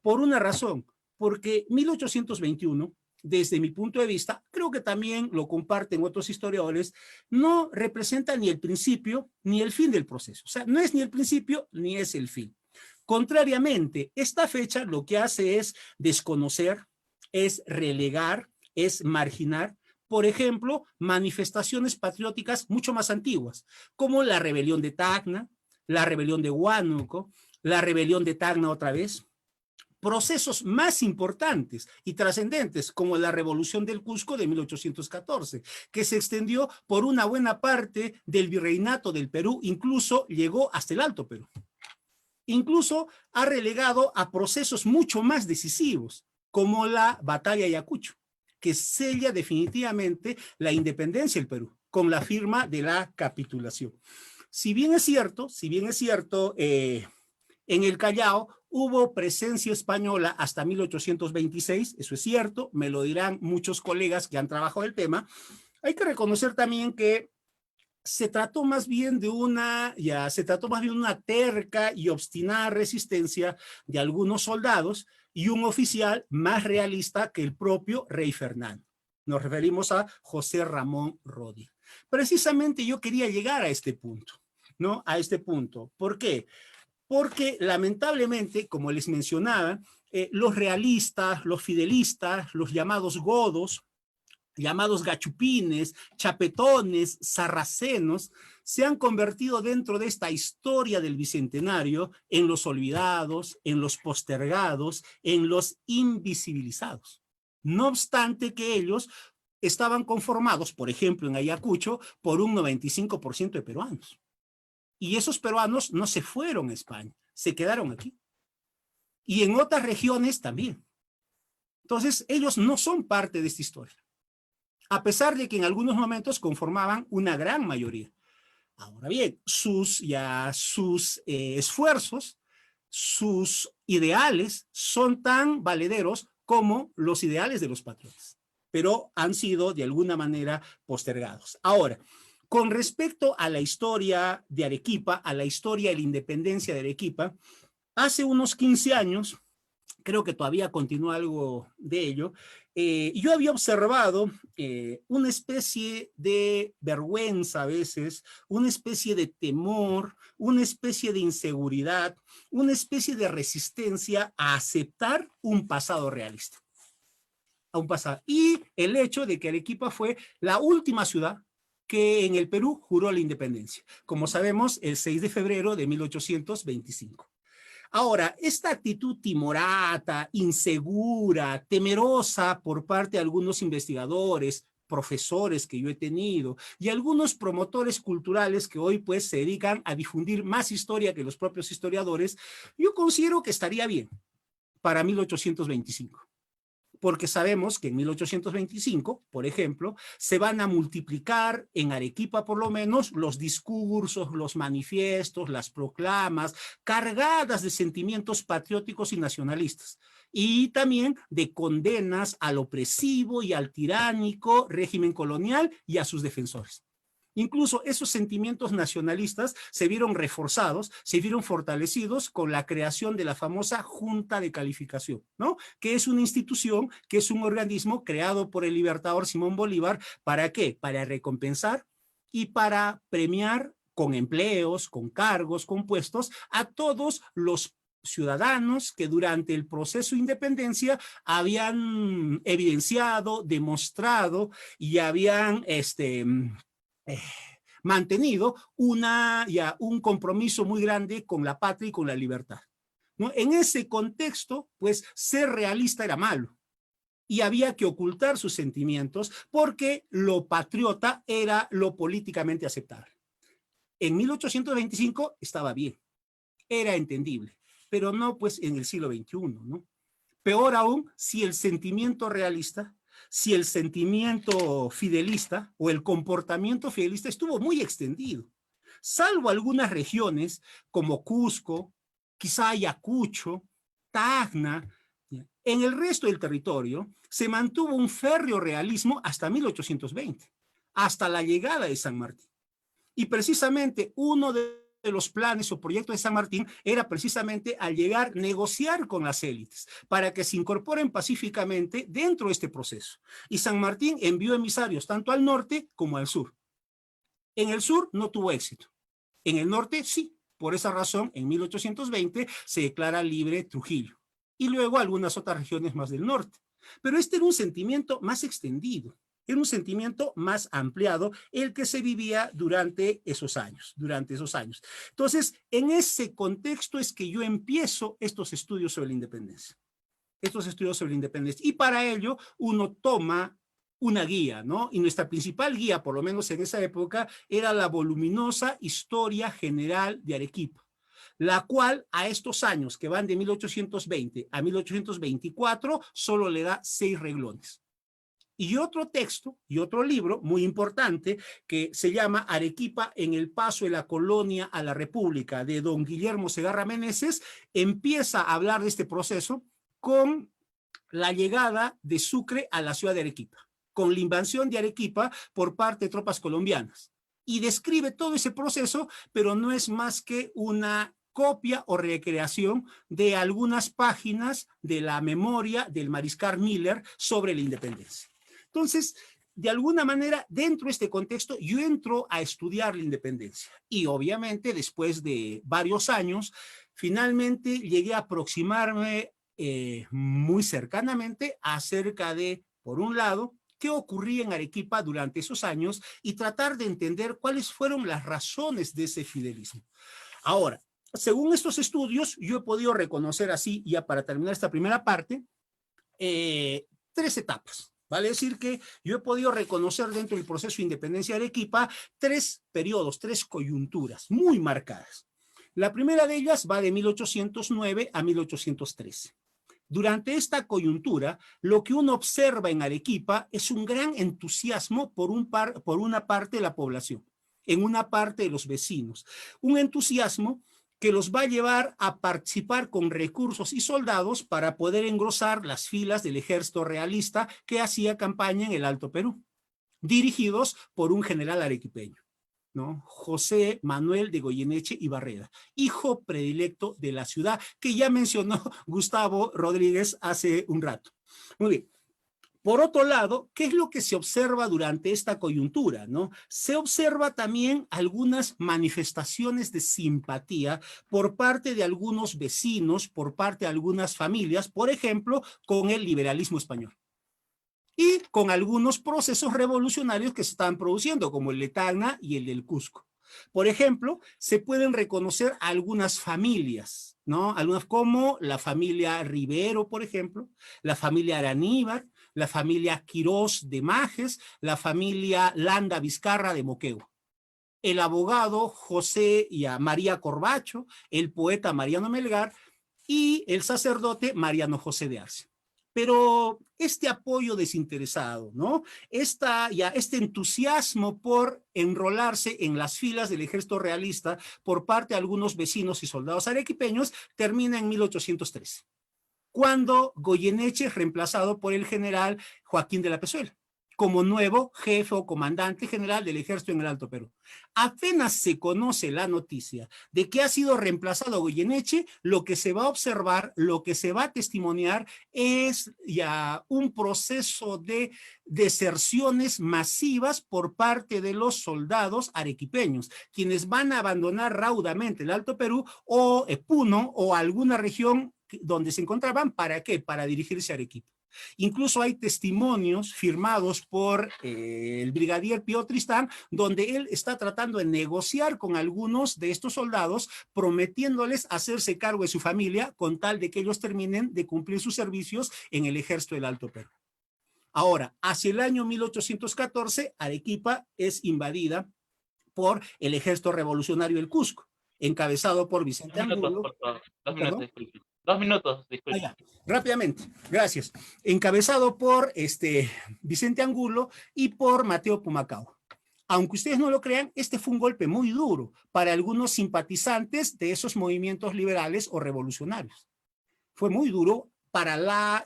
Por una razón, porque 1821, desde mi punto de vista, creo que también lo comparten otros historiadores, no representa ni el principio ni el fin del proceso. O sea, no es ni el principio ni es el fin. Contrariamente, esta fecha lo que hace es desconocer, es relegar, es marginar, por ejemplo, manifestaciones patrióticas mucho más antiguas, como la rebelión de Tacna, la rebelión de Huánuco, la rebelión de Tacna otra vez, procesos más importantes y trascendentes, como la Revolución del Cusco de 1814, que se extendió por una buena parte del virreinato del Perú, incluso llegó hasta el Alto Perú. Incluso ha relegado a procesos mucho más decisivos, como la Batalla de Ayacucho, que sella definitivamente la independencia del Perú, con la firma de la capitulación. Si bien es cierto, en el Callao hubo presencia española hasta 1826, eso es cierto, me lo dirán muchos colegas que han trabajado el tema. Hay que reconocer también que se trató más bien de una terca y obstinada resistencia de algunos soldados y un oficial más realista que el propio rey Fernando. Nos referimos a José Ramón Rodríguez. Precisamente yo quería llegar a este punto, ¿no? A este punto. ¿Por qué? Porque lamentablemente, como les mencionaba, los realistas, los fidelistas, los llamados godos, llamados gachupines, chapetones, sarracenos, se han convertido dentro de esta historia del Bicentenario en los olvidados, en los postergados, en los invisibilizados. No obstante que ellos estaban conformados, por ejemplo, en Ayacucho, por un 95% de peruanos. Y esos peruanos no se fueron a España, se quedaron aquí. Y en otras regiones también. Entonces, ellos no son parte de esta historia, a pesar de que en algunos momentos conformaban una gran mayoría. Ahora bien, sus esfuerzos, sus ideales son tan valederos como los ideales de los patriotas, pero han sido de alguna manera postergados. Ahora, con respecto a la historia de Arequipa, a la historia de la independencia de Arequipa, hace unos 15 años, creo que todavía continúa algo de ello, yo había observado una especie de vergüenza a veces, una especie de temor, una especie de inseguridad, una especie de resistencia a aceptar un pasado realista. A un pasado. Y el hecho de que Arequipa fue la última ciudad que en el Perú juró la independencia, como sabemos, el 6 de febrero de 1825. Ahora, esta actitud timorata, insegura, temerosa por parte de algunos investigadores, profesores que yo he tenido y algunos promotores culturales que hoy pues se dedican a difundir más historia que los propios historiadores, yo considero que estaría bien para 1825. Porque sabemos que en 1825, por ejemplo, se van a multiplicar en Arequipa por lo menos los discursos, los manifiestos, las proclamas, cargadas de sentimientos patrióticos y nacionalistas, y también de condenas al opresivo y al tiránico régimen colonial y a sus defensores. Incluso esos sentimientos nacionalistas se vieron reforzados, se vieron fortalecidos con la creación de la famosa Junta de Calificación, ¿no? Que es una institución, que es un organismo creado por el libertador Simón Bolívar. ¿Para qué? Para recompensar y para premiar con empleos, con cargos, con puestos a todos los ciudadanos que durante el proceso de independencia habían evidenciado, demostrado y habían mantenido un compromiso muy grande con la patria y con la libertad, ¿no? En ese contexto, pues, ser realista era malo y había que ocultar sus sentimientos porque lo patriota era lo políticamente aceptable. En 1825 estaba bien, era entendible, pero no pues en el siglo XXI, ¿no? Peor aún si el sentimiento realista, si el sentimiento fidelista o el comportamiento fidelista estuvo muy extendido. Salvo algunas regiones como Cusco, quizá Ayacucho, Tacna, en el resto del territorio se mantuvo un férreo realismo hasta 1820, hasta la llegada de San Martín. Y precisamente uno de los planes o proyectos de San Martín era precisamente al llegar negociar con las élites para que se incorporen pacíficamente dentro de este proceso. Y San Martín envió emisarios tanto al norte como al sur. En el sur no tuvo éxito. En el norte sí. Por esa razón, en 1820 se declara libre Trujillo. Y luego algunas otras regiones más del norte. Pero este era un sentimiento más extendido. Era un sentimiento más ampliado el que se vivía durante esos años. Entonces, en ese contexto es que yo empiezo estos estudios sobre la independencia. estos estudios sobre la independencia. Y para ello uno toma una guía, ¿no? Y nuestra principal guía, por lo menos en esa época, era la voluminosa Historia General de Arequipa, la cual a estos años que van de 1820 a 1824 solo le da 6 renglones. Y otro texto y otro libro muy importante que se llama Arequipa en el paso de la colonia a la república, de don Guillermo Segarra Meneses, empieza a hablar de este proceso con la llegada de Sucre a la ciudad de Arequipa, con la invasión de Arequipa por parte de tropas colombianas. Y describe todo ese proceso, pero no es más que una copia o recreación de algunas páginas de la memoria del mariscal Miller sobre la independencia. Entonces, de alguna manera, dentro de este contexto, yo entro a estudiar la independencia. Y obviamente, después de varios años, finalmente llegué a aproximarme muy cercanamente acerca de, por un lado, qué ocurría en Arequipa durante esos años y tratar de entender cuáles fueron las razones de ese fidelismo. Ahora, según estos estudios, yo he podido reconocer así, ya para terminar esta primera parte, 3 etapas. Vale decir que yo he podido reconocer dentro del proceso de independencia de Arequipa 3 periodos, 3 coyunturas muy marcadas. La primera de ellas va de 1809 a 1813. Durante esta coyuntura, lo que uno observa en Arequipa es un gran entusiasmo por una parte de la población, en una parte de los vecinos. Un entusiasmo que los va a llevar a participar con recursos y soldados para poder engrosar las filas del ejército realista que hacía campaña en el Alto Perú, dirigidos por un general arequipeño, ¿no? José Manuel de Goyeneche y Barreda, hijo predilecto de la ciudad, que ya mencionó Gustavo Rodríguez hace un rato. Muy bien. Por otro lado, ¿qué es lo que se observa durante esta coyuntura, ¿no? Se observa también algunas manifestaciones de simpatía por parte de algunos vecinos, por parte de algunas familias, por ejemplo, con el liberalismo español. Y con algunos procesos revolucionarios que se estaban produciendo, como el de Tacna y el del Cusco. Por ejemplo, se pueden reconocer algunas familias, ¿no? Algunas como la familia Rivero, por ejemplo, la familia Araníbar, la familia Quirós de Majes, la familia Landa Vizcarra de Moquegua, el abogado José y María Corbacho, el poeta Mariano Melgar y el sacerdote Mariano José de Arce. Pero este apoyo desinteresado, ¿no? Este entusiasmo por enrolarse en las filas del ejército realista por parte de algunos vecinos y soldados arequipeños termina en 1813. Cuando Goyeneche es reemplazado por el general Joaquín de la Pezuela como nuevo jefe o comandante general del ejército en el Alto Perú. Apenas se conoce la noticia de que ha sido reemplazado Goyeneche, lo que se va a observar, lo que se va a testimoniar es ya un proceso de deserciones masivas por parte de los soldados arequipeños, quienes van a abandonar raudamente el Alto Perú o Puno o alguna región donde se encontraban. ¿Para qué? Para dirigirse a Arequipa. Incluso hay testimonios firmados por el brigadier Pío Tristán, donde él está tratando de negociar con algunos de estos soldados, prometiéndoles hacerse cargo de su familia con tal de que ellos terminen de cumplir sus servicios en el ejército del Alto Perú. Ahora, hacia el año 1814, Arequipa es invadida por el ejército revolucionario del Cusco, encabezado por Vicente Angulo. 2 minutos, disculpe. 2 minutos, disculpe. Ah, rápidamente, gracias. Encabezado por Vicente Angulo y por Mateo Pumacao. Aunque ustedes no lo crean, este fue un golpe muy duro para algunos simpatizantes de esos movimientos liberales o revolucionarios. Fue muy duro para la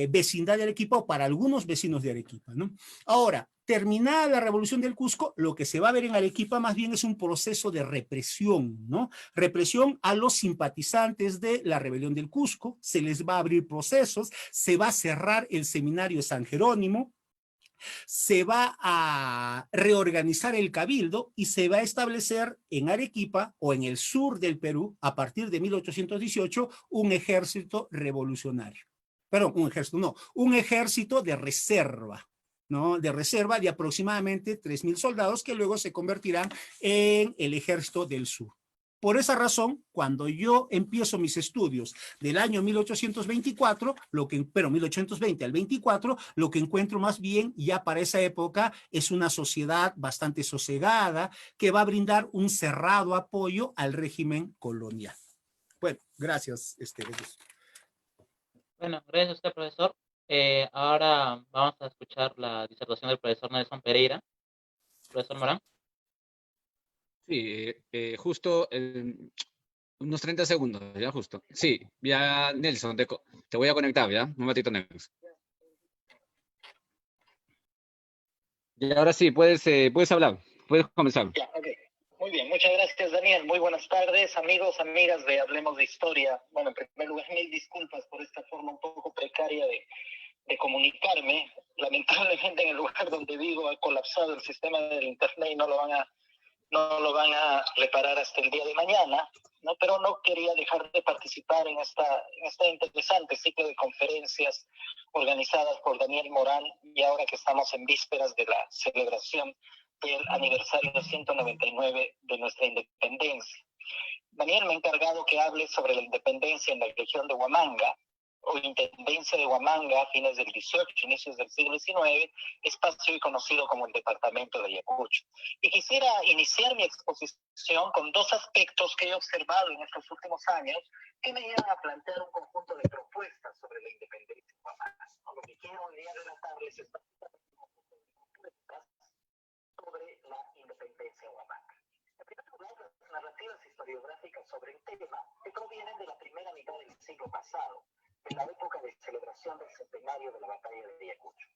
vecindad de Arequipa o para algunos vecinos de Arequipa, ¿no? Ahora, terminada la revolución del Cusco, lo que se va a ver en Arequipa más bien es un proceso de represión, ¿no? Represión a los simpatizantes de la rebelión del Cusco, se les va a abrir procesos, se va a cerrar el seminario de San Jerónimo, se va a reorganizar el cabildo y se va a establecer en Arequipa o en el sur del Perú, a partir de 1818, un ejército revolucionario. Perdón, un ejército de reserva, ¿no? De reserva de aproximadamente 3,000 soldados que luego se convertirán en el ejército del sur. Por esa razón, cuando yo empiezo mis estudios del año 1824, 1820 al 24, lo que encuentro más bien ya para esa época es una sociedad bastante sosegada que va a brindar un cerrado apoyo al régimen colonial. Bueno, gracias, Jesús. Bueno, gracias a usted, profesor. Ahora vamos a escuchar la disertación del profesor Nelson Pereira. Profesor Morán. Sí, justo unos 30 segundos, ya justo. Sí, ya Nelson, te voy a conectar, ¿ya? Un ratito, Nelson. Y ahora sí, puedes hablar, puedes comenzar. Ya, ok. Muy bien, muchas gracias, Daniel. Muy buenas tardes, amigos, amigas de Hablemos de Historia. Bueno, en primer lugar, mil disculpas por esta forma un poco precaria de comunicarme. Lamentablemente, en el lugar donde vivo ha colapsado el sistema del internet y no lo van a reparar hasta el día de mañana, ¿no? Pero no quería dejar de participar en este interesante ciclo de conferencias organizadas por Daniel Morán, y ahora que estamos en vísperas de la celebración del aniversario 199 de nuestra independencia. Daniel me ha encargado que hable sobre la independencia en la región de Huamanga, o intendencia de Huamanga a fines del 18, inicios del siglo XIX, espacio hoy conocido como el departamento de Ayacucho. Y quisiera iniciar mi exposición con dos aspectos que he observado en estos últimos años que me llevan a plantear un conjunto de propuestas sobre la independencia de Huamanga. Lo que quiero hoy día relatarles es propuestas sobre la independencia de Huamanga. En primer lugar, las narrativas historiográficas sobre el tema que provienen de la primera mitad del siglo pasado, en la época de celebración del centenario de la batalla de Ayacucho.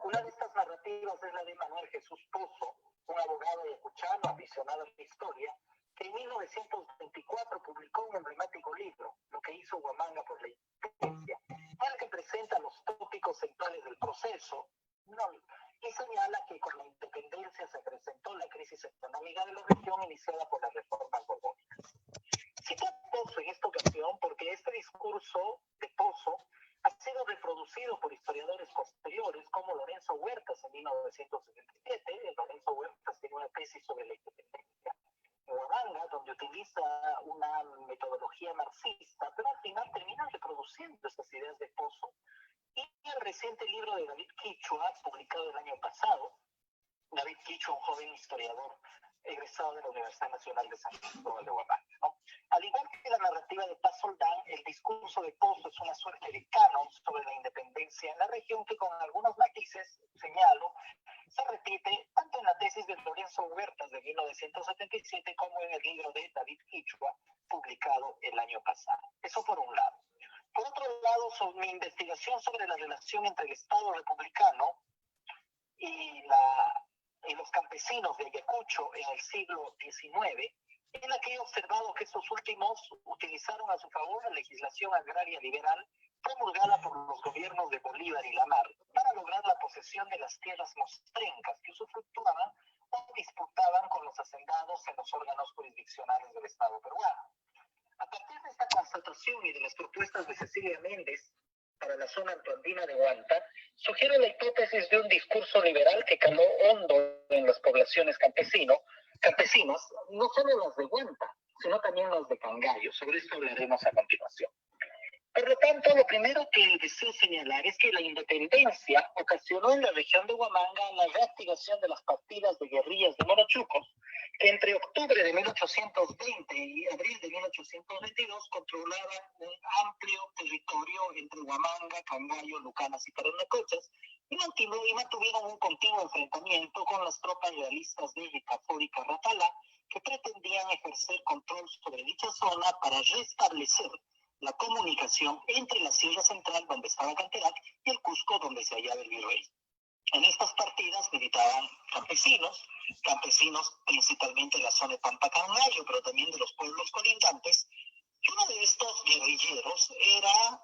Una de estas narrativas es la de Manuel Jesús Pozo, un abogado ayacuchano aficionado a la historia, que en 1924 publicó un emblemático libro, Lo que hizo Huamanga por la independencia, en el que presenta los tópicos centrales del proceso, y señala que con la independencia se presentó la crisis económica de la región iniciada por las reformas borbónicas. Cito a Pozo en esta ocasión porque este discurso de Pozo ha sido reproducido por historiadores posteriores como Lorenzo Huertas en 1977. Lorenzo Huertas tiene una tesis sobre la independencia en Huamanga, donde utiliza una metodología marxista, pero al final termina reproduciendo estas ideas de Pozo. Y el reciente libro de David Quichua, publicado el año pasado, David Quichua, un joven historiador egresado de la Universidad Nacional de San Cristóbal de Huamanga, ¿no? Al igual que la narrativa de Paz Soldán, el discurso de Pozo es una suerte de canon sobre la independencia en la región que, con algunos matices, señalo, se repite tanto en la tesis de Lorenzo Huertas de 1977 como en el libro de David Quichua, publicado el año pasado. Eso por un lado. Por otro lado, sobre mi investigación sobre la relación entre el Estado republicano y los campesinos de Ayacucho en el siglo XIX, en la que he observado que estos últimos utilizaron a su favor la legislación agraria liberal promulgada por los gobiernos de Bolívar y Lamar para lograr la posesión de las tierras mostrencas que usufructuaban o disputaban con los hacendados en los órganos jurisdiccionales del Estado peruano. A partir de esta constatación y de las propuestas de Cecilia Méndez para la zona altoandina de Huanta, sugiere la hipótesis de un discurso liberal que caló hondo en las poblaciones campesinas, no solo las de Huanta, sino también las de Cangallo. Sobre esto hablaremos a continuación. Por lo tanto, lo primero que deseo señalar es que la independencia ocasionó en la región de Huamanga la reactivación de las partidas de guerrillas de Morochucos, que entre octubre de 1820 y abril de 1822 controlaban un amplio territorio entre Huamanga, Cangallo, Lucanas y Paranacochas, y mantuvieron un continuo enfrentamiento con las tropas realistas de Ricafort y Carratalá, que pretendían ejercer control sobre dicha zona para restablecer la comunicación entre la Sierra Central, donde estaba Canterac, y el Cusco, donde se hallaba el virrey. En estas partidas militaban campesinos principalmente de la zona de Pampa-Cangallo, pero también de los pueblos colindantes, y uno de estos guerrilleros era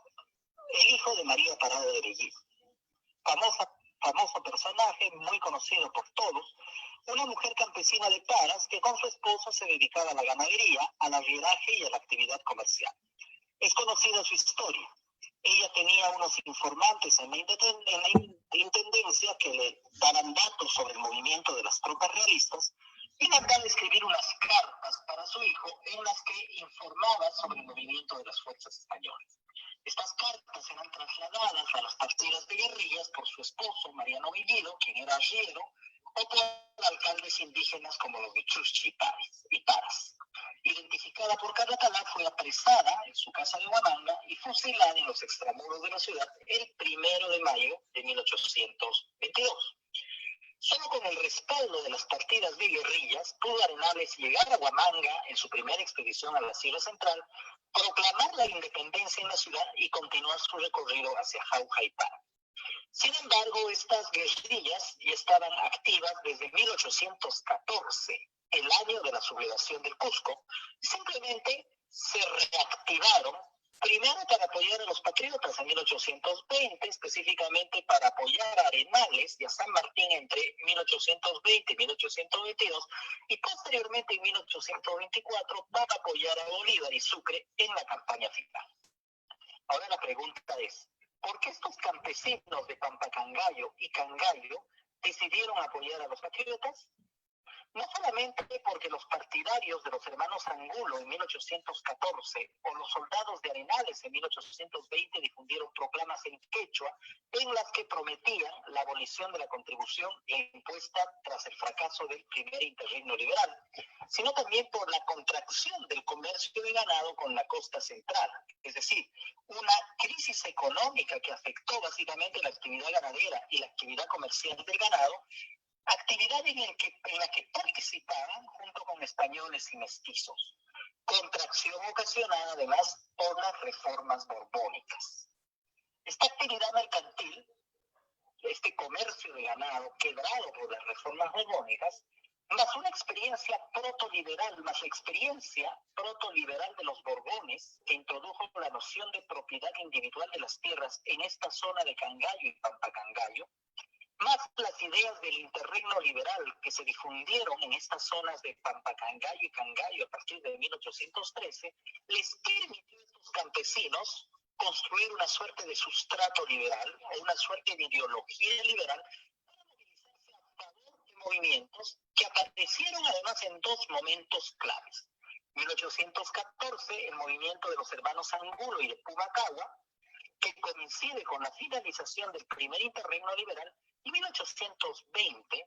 el hijo de María Parada de Bellido, famoso personaje, muy conocido por todos, una mujer campesina de Paras que con su esposo se dedicaba a la ganadería, al arrieraje y a la actividad comercial. Es conocida su historia. Ella tenía unos informantes en la intendencia que le daban datos sobre el movimiento de las tropas realistas, y mandaba escribir unas cartas para su hijo en las que informaba sobre el movimiento de las fuerzas españolas. Estas cartas eran trasladadas a las partidas de guerrillas por su esposo, Mariano Bellido, quien era arriero, o por alcaldes indígenas como los de Chuschi y Paras. Identificada por Carratalá, fue apresada en su casa de Huamanga y fusilada en los extramuros de la ciudad el 1 de mayo de 1822. Solo con el respaldo de las partidas de guerrillas pudo Arenales llegar a Huamanga en su primera expedición a la Sierra Central, proclamar la independencia en la ciudad y continuar su recorrido hacia Jauja y Para. Sin embargo, estas guerrillas ya estaban activas desde 1814, el año de la sublevación del Cusco, y simplemente se reactivaron, primero para apoyar a los patriotas en 1820, específicamente para apoyar a Arenales y a San Martín entre 1820 y 1822, y posteriormente en 1824 para apoyar a Bolívar y Sucre en la campaña final. Ahora la pregunta es, ¿por qué estos campesinos de Pampacangayo y Cangallo decidieron apoyar a los patriotas? No solamente porque los partidarios de los hermanos Angulo en 1814 o los soldados de Arenales en 1820 difundieron proclamas en quechua en las que prometían la abolición de la contribución impuesta tras el fracaso del primer interregno liberal, sino también por la contracción del comercio de ganado con la costa central, es decir, una crisis económica que afectó básicamente la actividad ganadera y la actividad comercial del ganado, actividad en la que participaban junto con españoles y mestizos. Contracción ocasionada además por las reformas borbónicas. Esta actividad mercantil, este comercio de ganado quebrado por las reformas borbónicas, más una experiencia protoliberal, más la experiencia protoliberal de los Borbones, que introdujo la noción de propiedad individual de las tierras en esta zona de Cangallo y Pampacangallo, más las ideas del interregno liberal que se difundieron en estas zonas de Pampacangallo y Cangallo a partir de 1813, les permitió a estos campesinos construir una suerte de sustrato liberal o una suerte de ideología liberal para movilizarse a favor de movimientos que aparecieron además en dos momentos claves. 1814, el movimiento de los hermanos Angulo y de Pumacagua, que coincide con la finalización del primer interregno liberal, y 1820,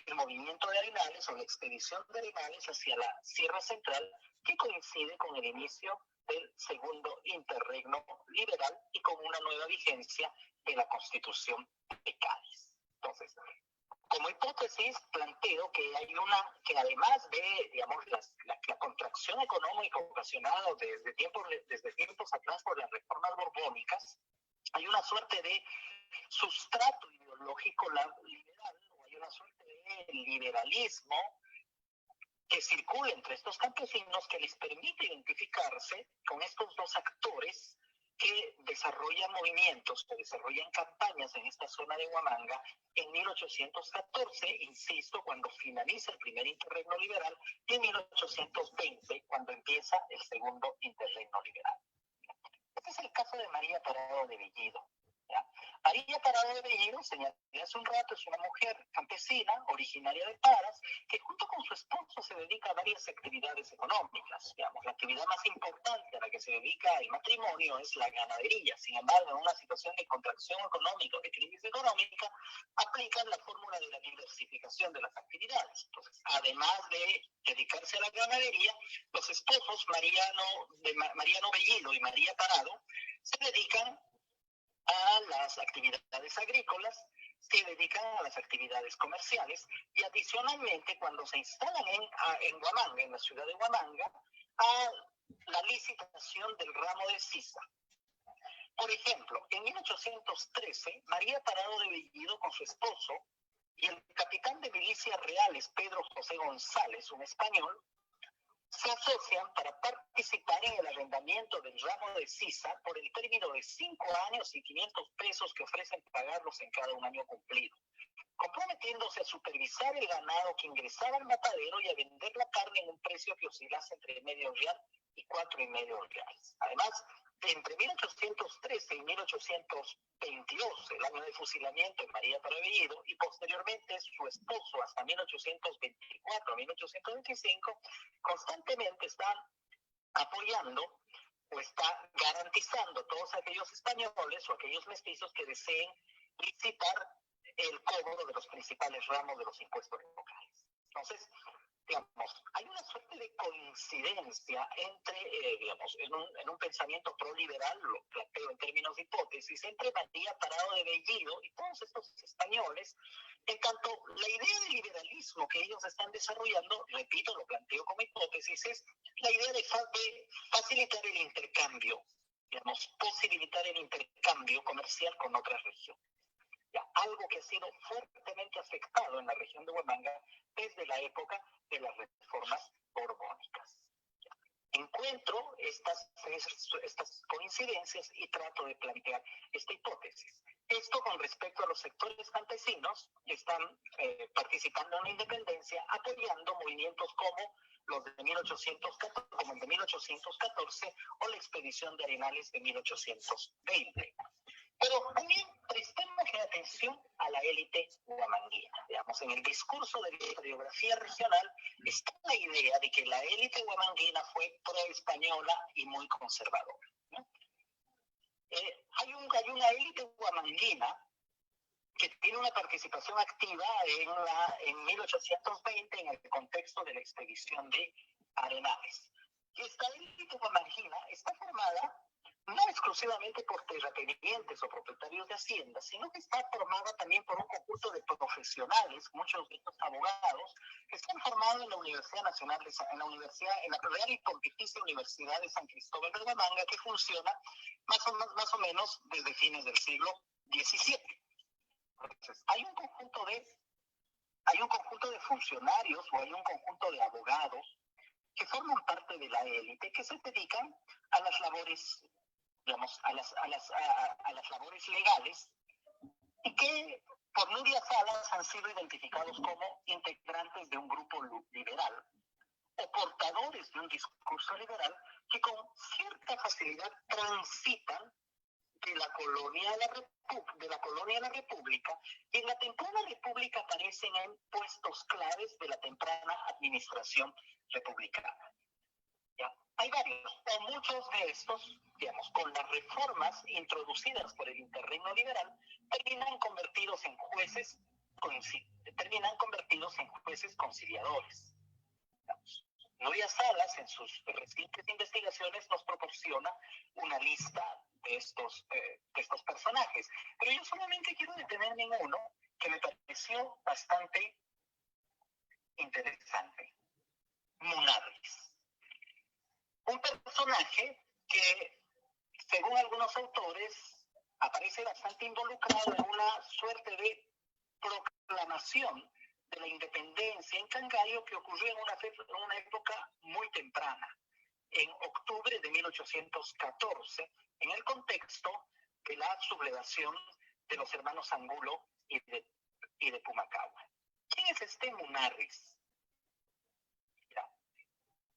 el movimiento de Arenales o la expedición de Arenales hacia la Sierra Central, que coincide con el inicio del segundo interregno liberal y con una nueva vigencia de la Constitución de Cádiz. Entonces, como hipótesis, planteo que hay que además de, digamos, la contracción económica ocasionada desde tiempos atrás por las reformas borbónicas, hay una suerte de sustrato ideológico liberal, o hay una suerte de liberalismo que circula entre estos campesinos que les permite identificarse con estos dos actores que desarrollan movimientos, que desarrollan campañas en esta zona de Huamanga en 1814, insisto, cuando finaliza el primer interregno liberal, y en 1820, cuando empieza el segundo interregno liberal. Este es el caso de María Parado de Bellido. ¿Ya? María Parado de Bellido, señalé hace un rato, es una mujer campesina, originaria de Paras, que junto con su esposo se dedica a varias actividades económicas. Digamos, la actividad más importante a la que se dedica el matrimonio es la ganadería. Sin embargo, en una situación de contracción económica o de crisis económica, aplican la fórmula de la diversificación de las actividades. Entonces, además de dedicarse a la ganadería, los esposos Mariano Bellido y María Parado se dedican a las actividades agrícolas, se dedican a las actividades comerciales y adicionalmente cuando se instalan en Huamanga, en la ciudad de Huamanga, a la licitación del ramo de sisa. Por ejemplo, en 1813, María Parado de Bellido con su esposo y el capitán de milicias reales Pedro José González, un español, se asocian para participar en el arrendamiento del ramo de sisa por el término de 5 años y 500 pesos que ofrecen pagarlos en cada un año cumplido, comprometiéndose a supervisar el ganado que ingresaba al matadero y a vender la carne en un precio que oscilase entre medio real y 4,5 reales. Además, entre 1813 y 1822, el año de fusilamiento de María Parado de Bellido, y posteriormente posteriormente su esposo hasta 1824, 1825, constantemente están apoyando o está garantizando a todos aquellos españoles o aquellos mestizos que deseen licitar el cobro de los principales ramos de los impuestos locales. Entonces, digamos, hay una suerte de coincidencia entre, digamos, en un pensamiento proliberal, lo planteo en términos de hipótesis, entre María Parado de Bellido y todos estos españoles, en tanto la idea de liberalismo que ellos están desarrollando, repito, lo planteo como hipótesis, es la idea de facilitar el intercambio, digamos, posibilitar el intercambio comercial con otras regiones. Ya, algo que ha sido fuertemente afectado en la región de Huamanga desde la época de las reformas borbónicas. Encuentro estas coincidencias y trato de plantear esta hipótesis. Esto con respecto a los sectores campesinos que están participando en la independencia, apoyando movimientos como los de 1814, como el de 1814 o la expedición de Arenales de 1820. Pero también prestemos atención a la élite huamanguina. Digamos, en el discurso de la historiografía regional está la idea de que la élite huamanguina fue pro-española y muy conservadora, ¿no? Hay una élite huamanguina que tiene una participación activa en 1820 en el contexto de la expedición de Arenales. Y esta élite huamanguina está formada no exclusivamente por terratenientes o propietarios de haciendas, sino que está formada también por un conjunto de profesionales, muchos de estos abogados, que están formados en la Universidad Nacional, en la Real y Pontificia Universidad de San Cristóbal de Huamanga, que funciona más o menos desde fines del siglo XVII. Entonces, hay un conjunto de funcionarios o hay un conjunto de abogados que forman parte de la élite que se dedican a las labores, digamos, a las labores legales y que por Nuria Salas han sido identificados como integrantes de un grupo liberal o portadores de un discurso liberal que con cierta facilidad transitan de la colonia a la república, y en la temprana república aparecen en puestos claves de la temprana administración republicana. ¿Ya? Hay varios, o muchos de estos, digamos, con las reformas introducidas por el interreino liberal, terminan convertidos en jueces conciliadores. Digamos, Nuria Salas, en sus recientes investigaciones, nos proporciona una lista de estos personajes. Pero yo solamente quiero detenerme en uno que me pareció bastante interesante. Munarriz. Un personaje que, según algunos autores, aparece bastante involucrado en una suerte de proclamación de la independencia en Cangallo que ocurrió en una época muy temprana, en octubre de 1814, en el contexto de la sublevación de los hermanos Angulo y de Pumacahua. ¿Quién es este Munarriz?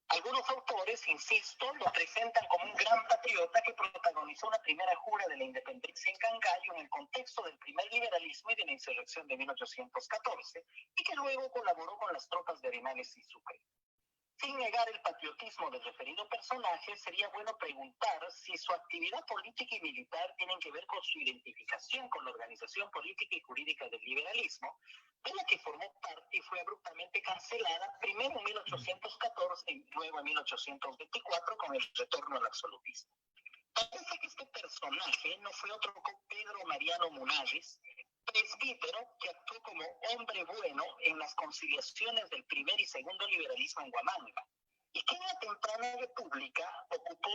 Algunos autores, insisto, lo presentan como un gran patriota que protagonizó una primera jura de la independencia en Cangallo en el contexto del primer liberalismo y de la insurrección de 1814, y que luego colaboró con las tropas de Arenales y Sucre. Sin negar el patriotismo del referido personaje, sería bueno preguntar si su actividad política y militar tienen que ver con su identificación con la organización política y jurídica del liberalismo, de la que formó parte y fue abruptamente cancelada, primero en 1814 y luego en 1824 con el retorno al absolutismo. Parece que este personaje no fue otro que Pedro Mariano Munarriz, presbítero que actuó como hombre bueno en las conciliaciones del primer y segundo liberalismo en Huamanga, y que en la temprana república ocupó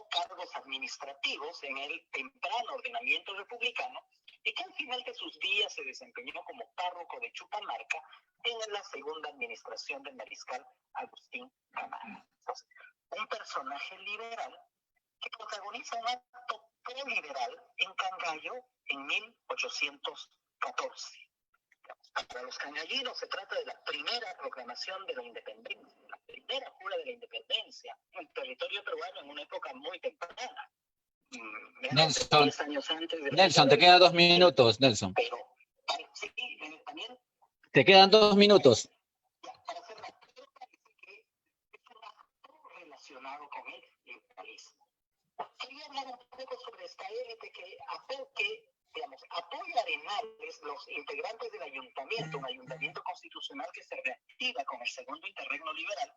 cargos administrativos en el temprano ordenamiento republicano, y que al final de sus días se desempeñó como párroco de Chupamarca en la segunda administración del mariscal Agustín Camara. Entonces, un personaje liberal que protagoniza un acto pro-liberal en Cangallo en 1814. Para los cangallinos se trata de la primera proclamación de la independencia, la primera jura de la independencia en territorio peruano en una época muy temprana. Nelson, 10 años antes de Nelson, te quedan 2 minutos, Nelson. Pero Te quedan 2 minutos. Para hacer la pregunta, dice que es un acto relacionado con el liberalismo. Quería hablar un poco sobre esta élite que apoya a Arenales, los integrantes del ayuntamiento, un ayuntamiento constitucional que se reactiva con el segundo interregno liberal,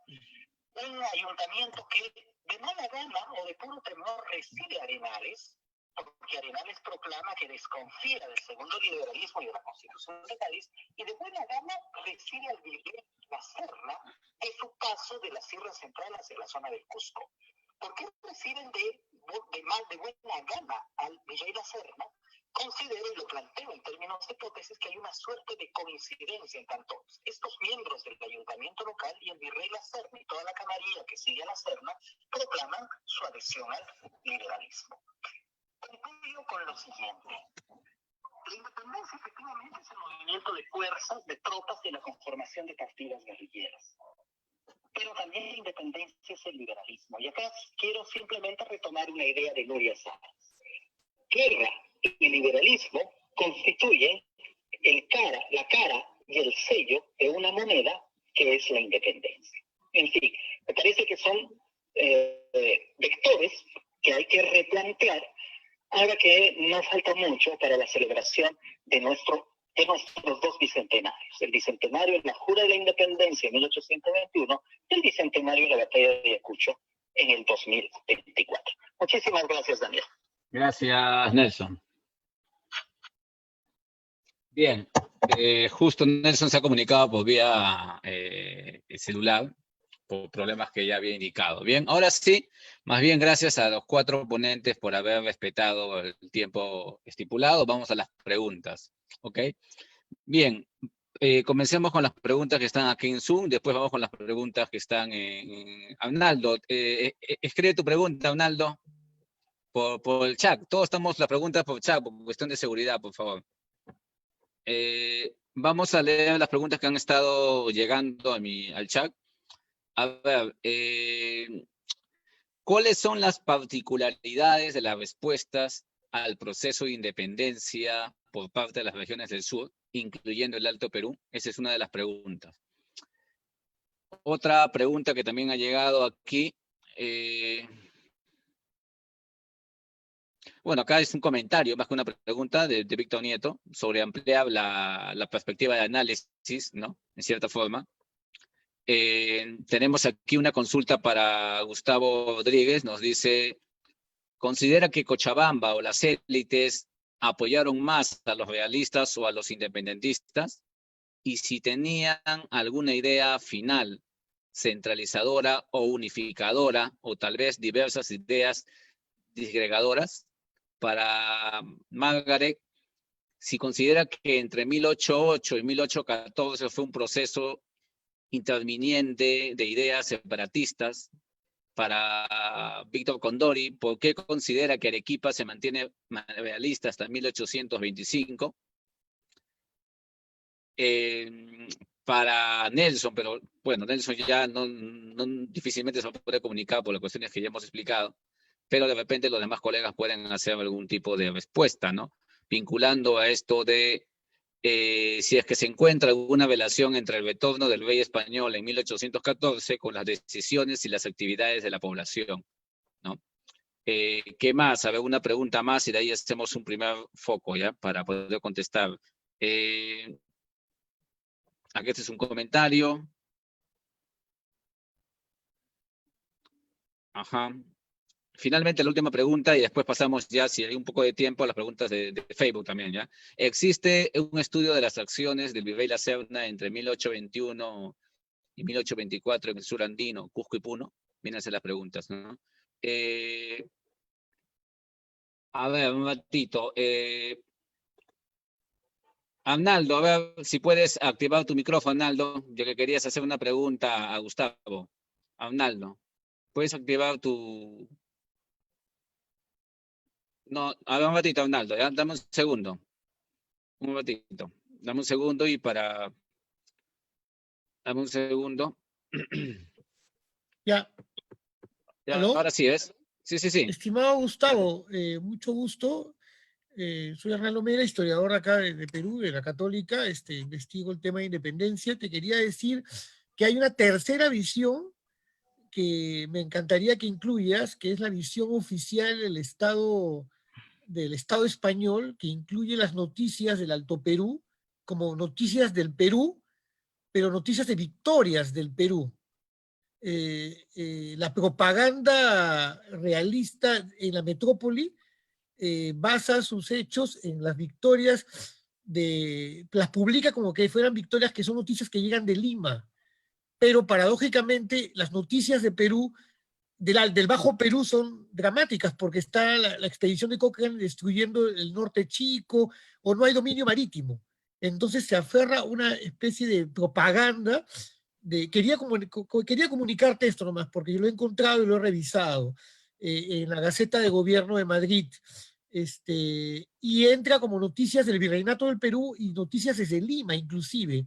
un ayuntamiento que de mala gana o de puro temor recibe a Arenales, porque Arenales proclama que desconfía del segundo liberalismo y de la Constitución de Cádiz, y de buena gana recibe al Miguel La Serna de su paso de la Sierra Central hacia la zona del Cusco. ¿Por qué reciben de buena gana al Miguel La Serna? Considero, y lo planteo en términos de hipótesis, que hay una suerte de coincidencia en tanto estos miembros del ayuntamiento local y el virrey La Serna y toda la camarilla que sigue a La Serna proclaman su adhesión al liberalismo. Concluyo con lo siguiente. La independencia efectivamente es el movimiento de fuerzas, de tropas y la conformación de partidas guerrilleras. Pero también la independencia es el liberalismo. Y acá quiero simplemente retomar una idea de Nuria Salas. Guerra y liberalismo constituyen la cara y el sello de una moneda que es la independencia. En fin, me parece que son vectores que hay que replantear ahora que no falta mucho para la celebración de nuestros 2 bicentenarios. El bicentenario de la Jura de la Independencia en 1821 y el bicentenario de la Batalla de Ayacucho en el 2024. Muchísimas gracias, Daniel. Gracias, Nelson. Bien, justo Nelson se ha comunicado por vía celular por problemas que ya había indicado. Bien, ahora sí, más bien gracias a los 4 ponentes por haber respetado el tiempo estipulado. Vamos a las preguntas, ¿ok? Bien, comencemos con las preguntas que están aquí en Zoom, después vamos con las preguntas que están en Arnaldo. Escribe tu pregunta, Arnaldo, por el chat. Todos estamos las preguntas por chat, por cuestión de seguridad, por favor. Vamos a leer las preguntas que han estado llegando al chat. A ver, ¿cuáles son las particularidades de las respuestas al proceso de independencia por parte de las regiones del sur, incluyendo el Alto Perú? Esa es una de las preguntas. Otra pregunta que también ha llegado aquí. Bueno, acá es un comentario, más que una pregunta de Víctor Nieto, sobre ampliar la perspectiva de análisis, ¿no? En cierta forma. Tenemos aquí una consulta para Gustavo Rodríguez, nos dice, ¿considera que Cochabamba o las élites apoyaron más a los realistas o a los independentistas? Y si tenían alguna idea final, centralizadora o unificadora, o tal vez diversas ideas disgregadoras. Para Margaret, si considera que entre 1808 y 1814 fue un proceso interviniente de ideas separatistas. Para Víctor Condori, ¿por qué considera que Arequipa se mantiene realista hasta 1825? Para Nelson, pero bueno, Nelson ya difícilmente se va a poder comunicar por las cuestiones que ya hemos explicado, pero de repente los demás colegas pueden hacer algún tipo de respuesta, ¿no? Vinculando a esto de si es que se encuentra alguna relación entre el retorno del rey español en 1814 con las decisiones y las actividades de la población, ¿no? ¿Qué más? A ver, una pregunta más y de ahí hacemos un primer foco, ¿ya? Para poder contestar. Aquí este es un comentario. Ajá. Finalmente, la última pregunta y después pasamos ya, si hay un poco de tiempo, a las preguntas de Facebook también, ¿ya? ¿Existe un estudio de las acciones del virrey La Serna entre 1821 y 1824 en el sur andino, Cusco y Puno? Vienen a ser las preguntas, ¿no? A ver, un ratito. Arnaldo, a ver si puedes activar tu micrófono, Arnaldo, ya que querías hacer una pregunta a Gustavo. Arnaldo, ¿puedes activar tu... No, a ver un ratito, Arnaldo, ¿ya? Dame un segundo. Un ratito. Dame un segundo y para... Dame un segundo. Ya. Ya, ¿Aló? ahora sí, ¿ves? Sí, sí, sí. Estimado Gustavo, mucho gusto. Soy Arnaldo Mera, historiador acá de Perú, de la Católica, investigo el tema de independencia. Te quería decir que hay una tercera visión que me encantaría que incluyas, que es la visión oficial del Estado español, que incluye las noticias del Alto Perú, como noticias del Perú, pero noticias de victorias del Perú. La propaganda realista en la metrópoli basa sus hechos en las victorias las publica como que fueran victorias que son noticias que llegan de Lima, pero paradójicamente las noticias de Perú, del Bajo Perú, son dramáticas porque está la expedición de Cochrane destruyendo el norte chico, o no hay dominio marítimo. Entonces se aferra una especie de propaganda. Quería comunicarte esto nomás, porque yo lo he encontrado y lo he revisado en la Gaceta de Gobierno de Madrid. Y entra como noticias del Virreinato del Perú y noticias desde Lima, inclusive.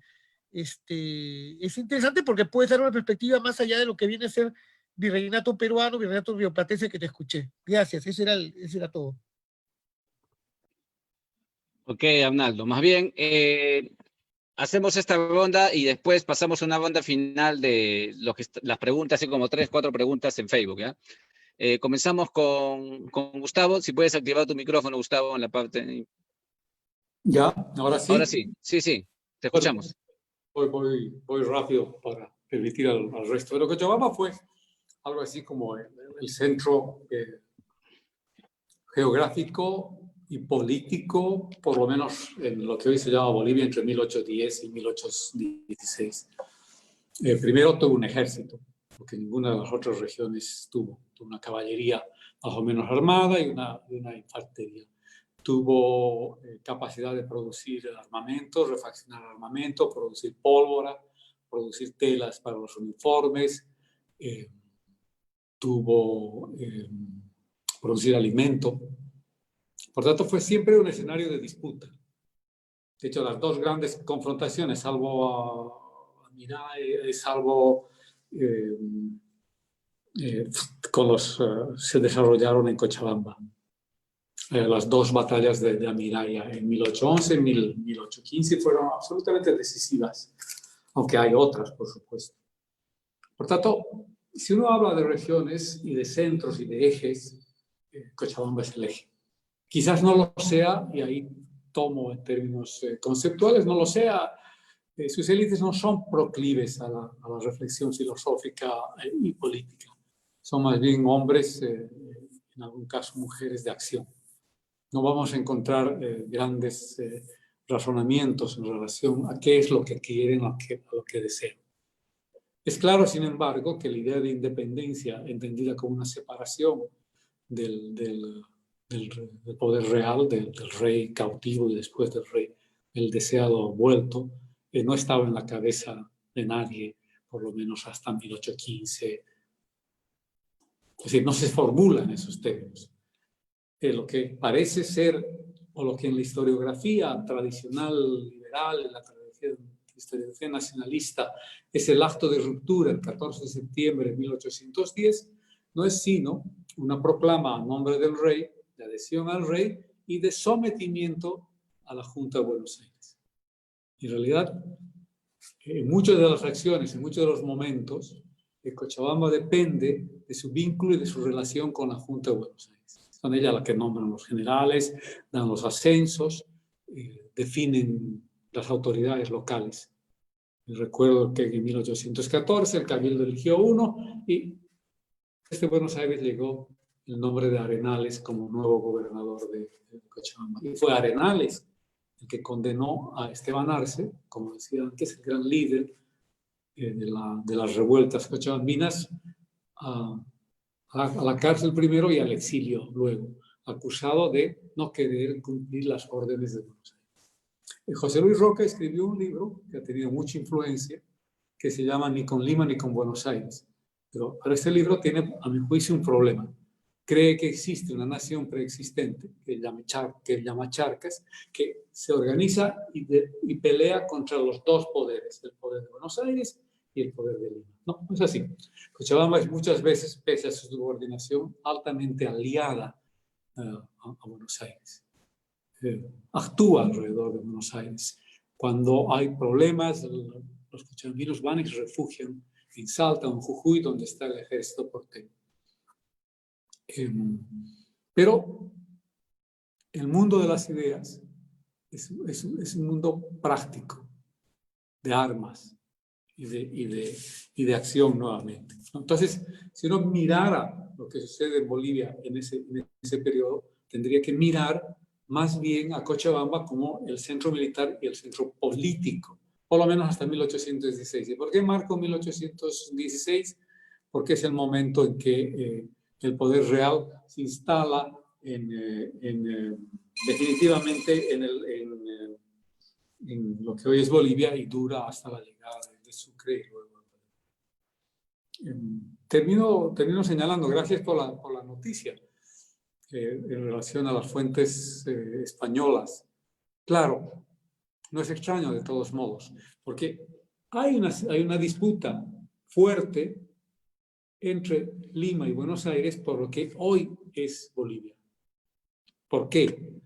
Es interesante porque puede dar una perspectiva más allá de lo que viene a ser Virreinato peruano, Virreinato rioplatense que te escuché. Gracias, ese era todo. Ok, Arnaldo. Más bien, hacemos esta ronda y después pasamos a una ronda final de las preguntas, así como 3, 4 preguntas en Facebook, ¿ya? Comenzamos con Gustavo. Si puedes activar tu micrófono, Gustavo, en la parte... Ya, ahora sí. Ahora sí, sí, te escuchamos. Voy rápido para permitir al resto. Pero Cochabamba fue algo así como el centro geográfico y político, por lo menos en lo que hoy se llama Bolivia, entre 1810 y 1816. Primero tuvo un ejército, porque ninguna de las otras regiones tuvo una caballería más o menos armada y una infantería. Tuvo capacidad de producir armamento, refaccionar armamento, producir pólvora, producir telas para los uniformes, tuvo producir alimento. Por tanto, fue siempre un escenario de disputa. De hecho, las dos grandes confrontaciones, salvo a Miray, salvo se desarrollaron en Cochabamba. Las dos batallas de Amiraya en 1811 y 1815 fueron absolutamente decisivas, aunque hay otras, por supuesto. Por tanto, si uno habla de regiones y de centros y de ejes, Cochabamba es el eje. Quizás no lo sea, y ahí tomo en términos conceptuales, no lo sea, sus élites no son proclives a la reflexión filosófica y política. Son más bien hombres, en algún caso mujeres de acción. No vamos a encontrar grandes razonamientos en relación a qué es lo que quieren, a lo que desean. Es claro, sin embargo, que la idea de independencia, entendida como una separación del poder real, del rey cautivo y después del rey, el deseado vuelto, no estaba en la cabeza de nadie, por lo menos hasta 1815. Es decir, no se formula en esos términos. Lo que parece ser, o lo que en la historiografía tradicional liberal, en la historiografía nacionalista, es el acto de ruptura el 14 de septiembre de 1810, no es sino una proclama a nombre del rey, de adhesión al rey y de sometimiento a la Junta de Buenos Aires. En realidad, en muchas de las acciones, en muchos de los momentos, Cochabamba depende de su vínculo y de su relación con la Junta de Buenos Aires. Son ellas las que nombran los generales, dan los ascensos, definen las autoridades locales. Y recuerdo que en 1814 el Cabildo eligió uno y desde Buenos Aires llegó el nombre de Arenales como nuevo gobernador de Cochabamba. Y fue Arenales el que condenó a Esteban Arce, como decía antes, el gran líder de las revueltas cochabambinas, a la cárcel primero y al exilio luego, acusado de no querer cumplir las órdenes de Buenos Aires. José Luis Roca escribió un libro que ha tenido mucha influencia, que se llama Ni con Lima ni con Buenos Aires. Pero este libro tiene, a mi juicio, un problema. Cree que existe una nación preexistente, que llama Charcas, que se organiza y pelea contra los dos poderes, el poder de Buenos Aires y el poder de Lima. No, no es así. Cochabamba es muchas veces, pese a su subordinación, altamente aliada a Buenos Aires. actúa alrededor de Buenos Aires. Cuando hay problemas, los cochabambinos van y se refugian en Salta o en Jujuy, donde está el ejército porteño. Pero el mundo de las ideas es un mundo práctico, de armas y de acción nuevamente. Entonces, si uno mirara lo que sucede en Bolivia en ese periodo, tendría que mirar más bien a Cochabamba como el centro militar y el centro político, por lo menos hasta 1816. ¿Y por qué marco 1816? Porque es el momento en que el poder real se instala definitivamente en lo que hoy es Bolivia y dura hasta la llegada de Sucre. Termino señalando, gracias por la noticia, en relación a las fuentes españolas. Claro, no es extraño de todos modos, porque hay una disputa fuerte entre Lima y Buenos Aires por lo que hoy es Bolivia. ¿Por qué?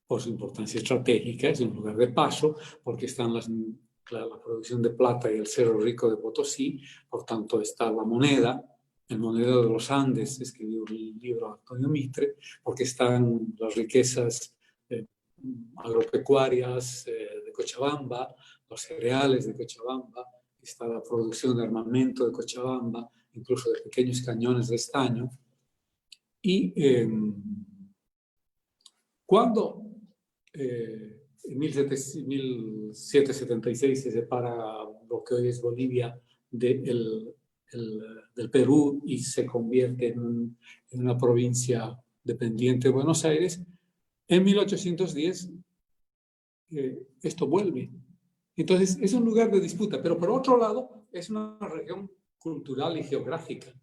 Por su importancia estratégica, es un lugar de paso, porque están la producción de plata y el Cerro Rico de Potosí, por tanto está la moneda, el monedero de los Andes, escribió el libro Antonio Mitre, porque están las riquezas agropecuarias de Cochabamba, los cereales de Cochabamba, está la producción de armamento de Cochabamba, incluso de pequeños cañones de estaño. Y cuando en 1776 se separa lo que hoy es Bolivia del Perú y se convierte en una provincia dependiente de Buenos Aires, en 1810 esto vuelve. Entonces es un lugar de disputa, pero por otro lado es una región cultural y geográfica.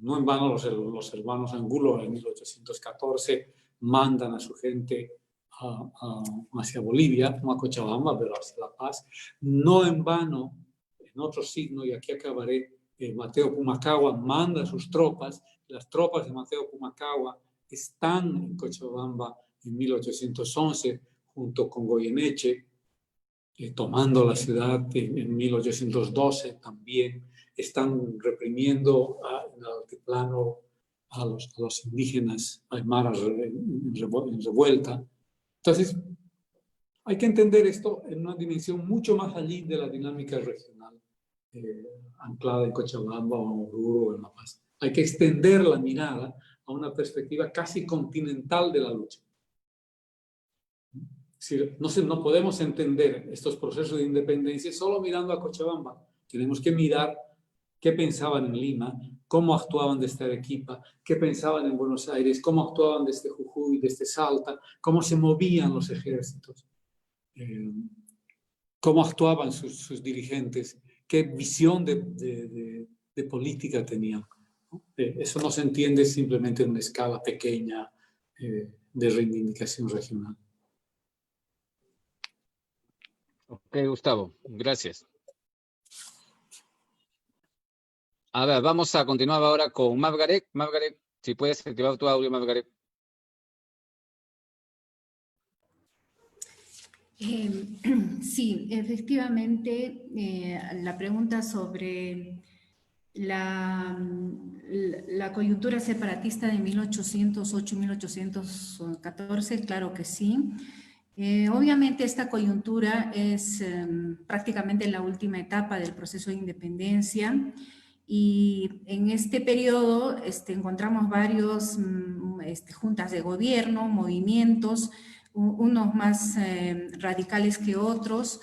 No en vano los hermanos Angulo en 1814 mandan a su gente hacia Bolivia, no a Cochabamba, pero hacia La Paz. No en vano, en otro signo, y aquí acabaré, Mateo Pumacahua manda a sus tropas. Las tropas de Mateo Pumacahua están en Cochabamba en 1811, junto con Goyeneche, tomando la ciudad en 1812 también. Están reprimiendo en el altiplano a los indígenas aymaras en revuelta. Entonces, hay que entender esto en una dimensión mucho más allí de la dinámica regional, anclada en Cochabamba o en Oruro o en La Paz. Hay que extender la mirada a una perspectiva casi continental de la lucha. No podemos entender estos procesos de independencia solo mirando a Cochabamba. Tenemos que mirar qué pensaban en Lima, cómo actuaban desde Arequipa, qué pensaban en Buenos Aires, cómo actuaban desde Jujuy, desde Salta, cómo se movían los ejércitos, cómo actuaban sus dirigentes, qué visión de política tenían. Eso no se entiende simplemente en una escala pequeña de reivindicación regional. Ok, Gustavo, gracias. A ver, vamos a continuar ahora con Margaret. Margaret, si puedes activar tu audio, Margaret. Sí, efectivamente, la pregunta sobre la coyuntura separatista de 1808-1814, claro que sí. Obviamente esta coyuntura es prácticamente la última etapa del proceso de independencia y en este periodo encontramos varios juntas de gobierno, movimientos, unos más radicales que otros,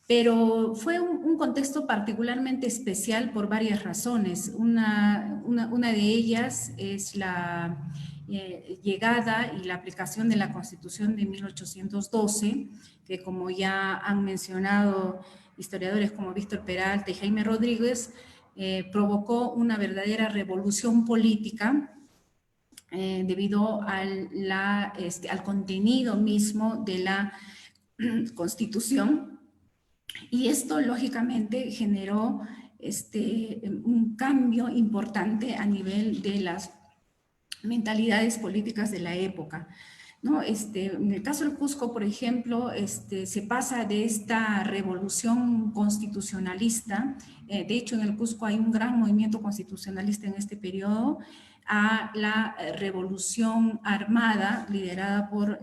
pero fue un contexto particularmente especial por varias razones. Una de ellas es la llegada y la aplicación de la Constitución de 1812, que como ya han mencionado historiadores como Víctor Peralta y Jaime Rodríguez, provocó una verdadera revolución política debido al contenido mismo de la Constitución. Y esto, lógicamente, generó un cambio importante a nivel de las mentalidades políticas de la época. ¿no? En el caso del Cusco, por ejemplo, se pasa de esta revolución constitucionalista, de hecho en el Cusco hay un gran movimiento constitucionalista en este periodo, a la revolución armada liderada por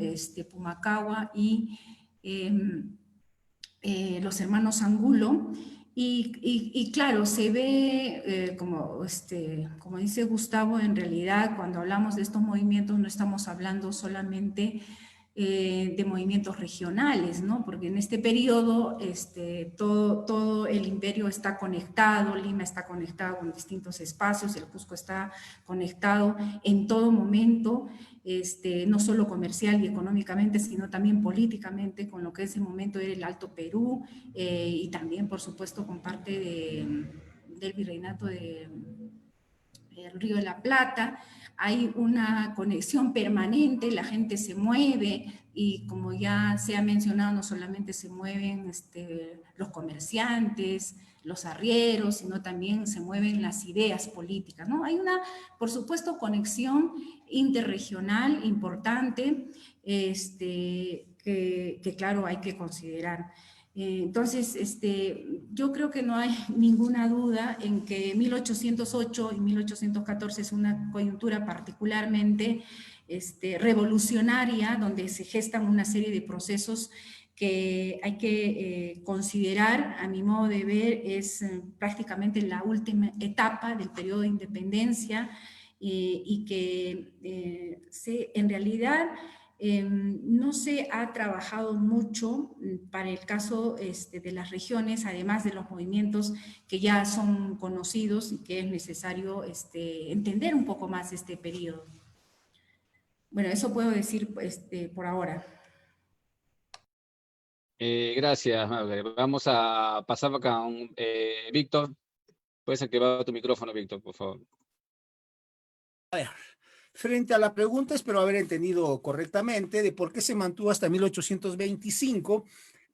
Pumacahua y los hermanos Angulo. Y claro, se ve, como dice Gustavo, en realidad cuando hablamos de estos movimientos no estamos hablando solamente de movimientos regionales, ¿no? Porque en este periodo todo el imperio está conectado, Lima está conectado con distintos espacios, el Cusco está conectado en todo momento, no solo comercial y económicamente, sino también políticamente con lo que en ese momento era el Alto Perú y también, por supuesto, con parte del virreinato del Río de la Plata. Hay una conexión permanente, la gente se mueve y como ya se ha mencionado, no solamente se mueven los comerciantes, los arrieros, sino también se mueven las ideas políticas, ¿no? Hay una, por supuesto, conexión interregional importante que claro hay que considerar. Entonces, yo creo que no hay ninguna duda en que 1808 y 1814 es una coyuntura particularmente revolucionaria, donde se gestan una serie de procesos que hay que considerar, a mi modo de ver, es prácticamente la última etapa del periodo de independencia y que en realidad no se ha trabajado mucho para el caso de las regiones, además de los movimientos que ya son conocidos y que es necesario entender un poco más este periodo. Bueno, eso puedo decir por ahora. Gracias, Margaret. Vamos a pasar acá a Víctor. Puedes activar tu micrófono, Víctor, por favor. A ver, frente a la pregunta, espero haber entendido correctamente de por qué se mantuvo hasta 1825,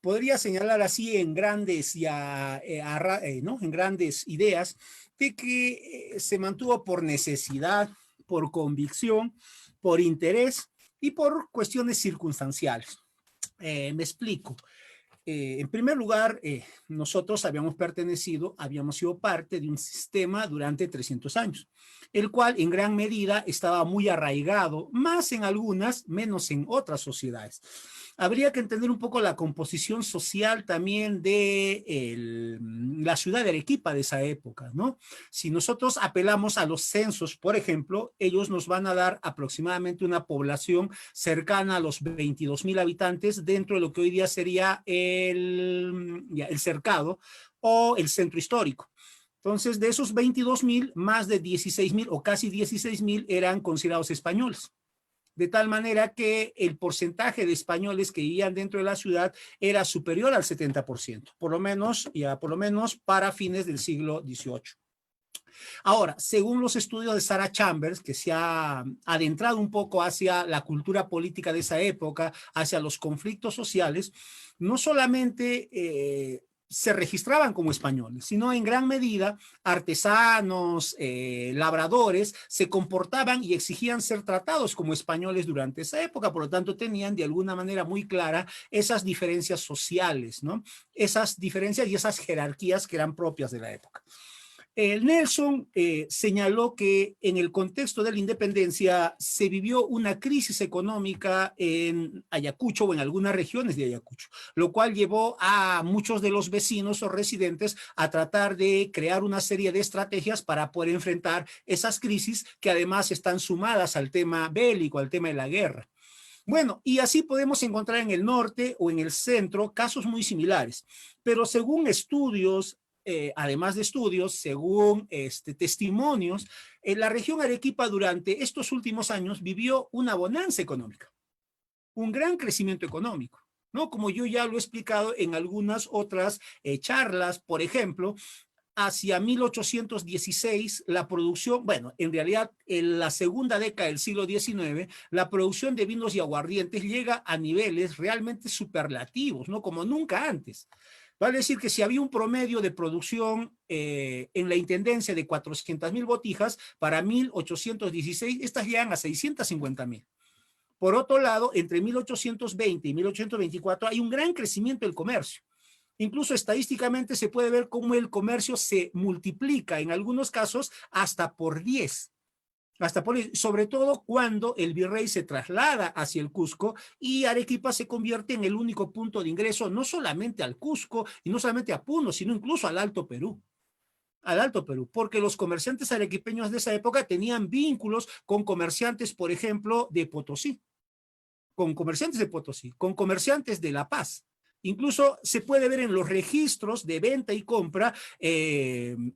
podría señalar así en grandes, ¿no? En grandes ideas de que se mantuvo por necesidad, por convicción, por interés y por cuestiones circunstanciales. Me explico. En primer lugar, nosotros habíamos sido parte de un sistema durante 300 años, el cual en gran medida estaba muy arraigado, más en algunas, menos en otras sociedades. Habría que entender un poco la composición social también de la ciudad de Arequipa de esa época, ¿no? Si nosotros apelamos a los censos, por ejemplo, ellos nos van a dar aproximadamente una población cercana a los 22,000 habitantes dentro de lo que hoy día sería el cercado o el centro histórico. Entonces, de esos 22,000, más de 16,000 o casi 16,000 eran considerados españoles. De tal manera que el porcentaje de españoles que vivían dentro de la ciudad era superior al 70%, por lo menos para fines del siglo XVIII. Ahora, según los estudios de Sarah Chambers, que se ha adentrado un poco hacia la cultura política de esa época, hacia los conflictos sociales, no solamente se registraban como españoles, sino en gran medida artesanos, labradores, se comportaban y exigían ser tratados como españoles durante esa época, por lo tanto tenían de alguna manera muy clara esas diferencias sociales, ¿no? Esas diferencias y esas jerarquías que eran propias de la época. Nelson señaló que en el contexto de la independencia se vivió una crisis económica en Ayacucho o en algunas regiones de Ayacucho, lo cual llevó a muchos de los vecinos o residentes a tratar de crear una serie de estrategias para poder enfrentar esas crisis que además están sumadas al tema bélico, al tema de la guerra. Bueno, y así podemos encontrar en el norte o en el centro casos muy similares, pero según estudios, además de estudios, según testimonios, la región Arequipa durante estos últimos años vivió una bonanza económica, un gran crecimiento económico, ¿no? Como yo ya lo he explicado en algunas otras charlas, por ejemplo, hacia 1816 la producción, bueno, en realidad en la segunda década del siglo XIX, la producción de vinos y aguardientes llega a niveles realmente superlativos, ¿no? Como nunca antes. Vale decir que si había un promedio de producción en la intendencia de 400,000 botijas, para 1816 estas llegan a 650,000. Por otro lado, entre 1820 y 1824 hay un gran crecimiento del comercio. Incluso estadísticamente se puede ver cómo el comercio se multiplica, en algunos casos hasta por 10. Sobre todo cuando el virrey se traslada hacia el Cusco y Arequipa se convierte en el único punto de ingreso no solamente al Cusco y no solamente a Puno, sino incluso al Alto Perú. Al Alto Perú, porque los comerciantes arequipeños de esa época tenían vínculos con comerciantes, por ejemplo, de Potosí, con comerciantes de La Paz. Incluso se puede ver en los registros de venta y compra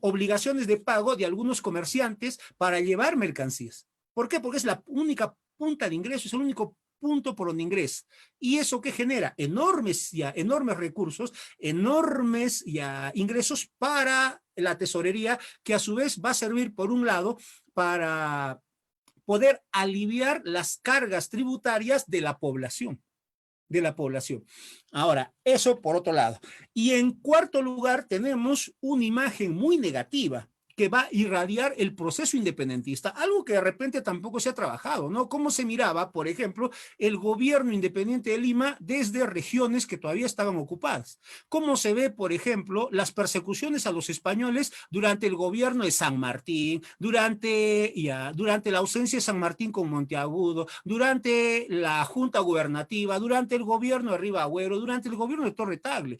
obligaciones de pago de algunos comerciantes para llevar mercancías. ¿Por qué? Porque es la única punta de ingreso, es el único punto por donde ingresa. ¿Y eso qué genera? Enormes recursos, enormes ingresos para la tesorería, que a su vez va a servir, por un lado, para poder aliviar las cargas tributarias de la población. Ahora, eso por otro lado. Y en cuarto lugar tenemos una imagen muy negativa que va a irradiar el proceso independentista, algo que de repente tampoco se ha trabajado, ¿no? Cómo se miraba, por ejemplo, el gobierno independiente de Lima desde regiones que todavía estaban ocupadas. Cómo se ve, por ejemplo, las persecuciones a los españoles durante el gobierno de San Martín, durante la ausencia de San Martín con Monteagudo, durante la junta gubernativa, durante el gobierno de Ribaagüero, durante el gobierno de Torre Tagle.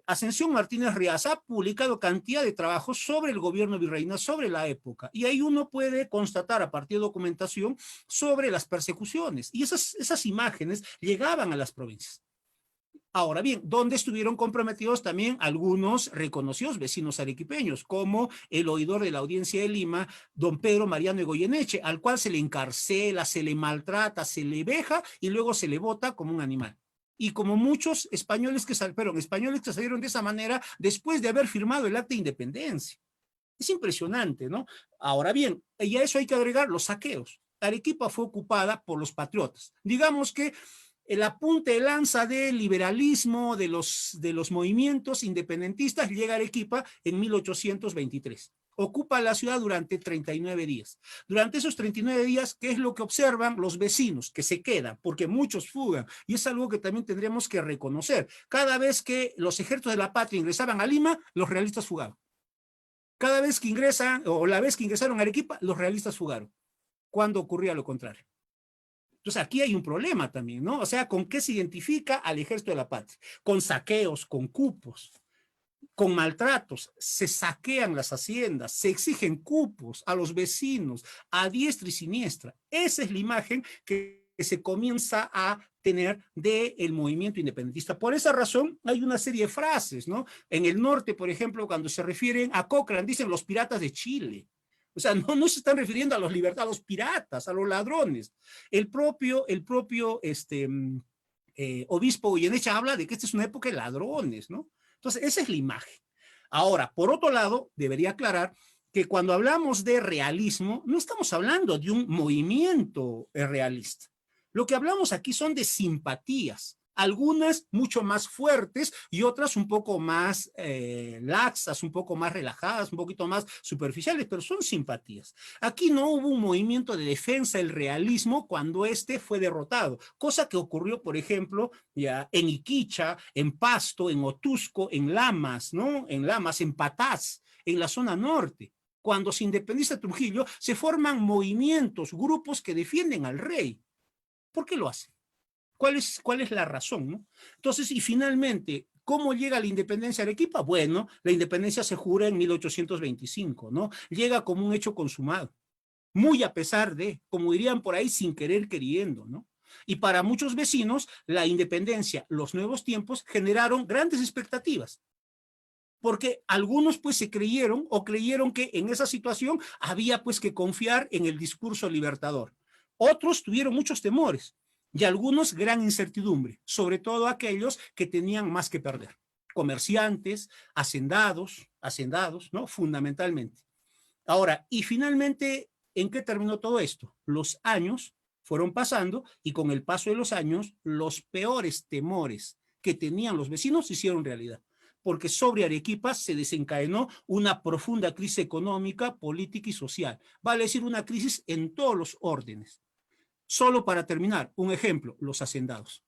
Ascensión Martínez Riaz ha publicado cantidad de trabajos sobre el gobierno virreinal, sobre la época, y ahí uno puede constatar a partir de documentación sobre las persecuciones, y esas imágenes llegaban a las provincias. Ahora bien, ¿dónde estuvieron comprometidos también algunos reconocidos vecinos arequipeños, como el oidor de la Audiencia de Lima, don Pedro Mariano de Goyeneche, al cual se le encarcela, se le maltrata, se le veja y luego se le bota como un animal? Y como muchos españoles que salieron de esa manera después de haber firmado el acta de independencia. Es impresionante, ¿no? Ahora bien, y a eso hay que agregar los saqueos. Arequipa fue ocupada por los patriotas. Digamos que la punta de lanza del liberalismo de los movimientos independentistas llega a Arequipa en 1823. Ocupa la ciudad durante 39 días. Durante esos 39 días, ¿qué es lo que observan los vecinos? Que se quedan, porque muchos fugan. Y es algo que también tendremos que reconocer. Cada vez que los ejércitos de la patria ingresaban a Lima, los realistas fugaban. Cada vez que ingresan, o la vez que ingresaron a Arequipa, los realistas fugaron. ¿Cuándo ocurría lo contrario? Entonces aquí hay un problema también, ¿no? O sea, ¿con qué se identifica al ejército de la patria? Con saqueos, con cupos, con maltratos, se saquean las haciendas, se exigen cupos a los vecinos, a diestra y siniestra. Esa es la imagen que se comienza a tener del movimiento independentista. Por esa razón hay una serie de frases, ¿no? En el norte, por ejemplo, cuando se refieren a Cochrane, dicen los piratas de Chile. O sea, no se están refiriendo a los libertarios, a los piratas, a los ladrones. El propio obispo Goyeneche habla de que esta es una época de ladrones, ¿no? Entonces, esa es la imagen. Ahora, por otro lado, debería aclarar que cuando hablamos de realismo, no estamos hablando de un movimiento realista. Lo que hablamos aquí son de simpatías, algunas mucho más fuertes y otras un poco más laxas, un poco más relajadas, un poquito más superficiales, pero son simpatías. Aquí no hubo un movimiento de defensa del realismo cuando este fue derrotado, cosa que ocurrió, por ejemplo, ya en Iquicha, en Pasto, en Otusco, en Lamas, ¿no? En Lamas, en Patás, en la zona norte. Cuando se independiza Trujillo, se forman movimientos, grupos que defienden al rey. ¿Por qué lo hacen? ¿Cuál es la razón, no? Entonces, y finalmente, ¿cómo llega la independencia de Arequipa? Bueno, la independencia se jura en 1825, ¿no? Llega como un hecho consumado, muy a pesar de, como dirían por ahí, sin querer queriendo, ¿no? Y para muchos vecinos, la independencia, los nuevos tiempos, generaron grandes expectativas. Porque algunos pues se creyeron que en esa situación había pues que confiar en el discurso libertador. Otros tuvieron muchos temores. Y algunos gran incertidumbre, sobre todo aquellos que tenían más que perder. Comerciantes, hacendados, ¿no? Fundamentalmente. Ahora, y finalmente, ¿en qué terminó todo esto? Los años fueron pasando y con el paso de los años, los peores temores que tenían los vecinos se hicieron realidad. Porque sobre Arequipa se desencadenó una profunda crisis económica, política y social. Vale decir, una crisis en todos los órdenes. Solo para terminar, un ejemplo, los hacendados.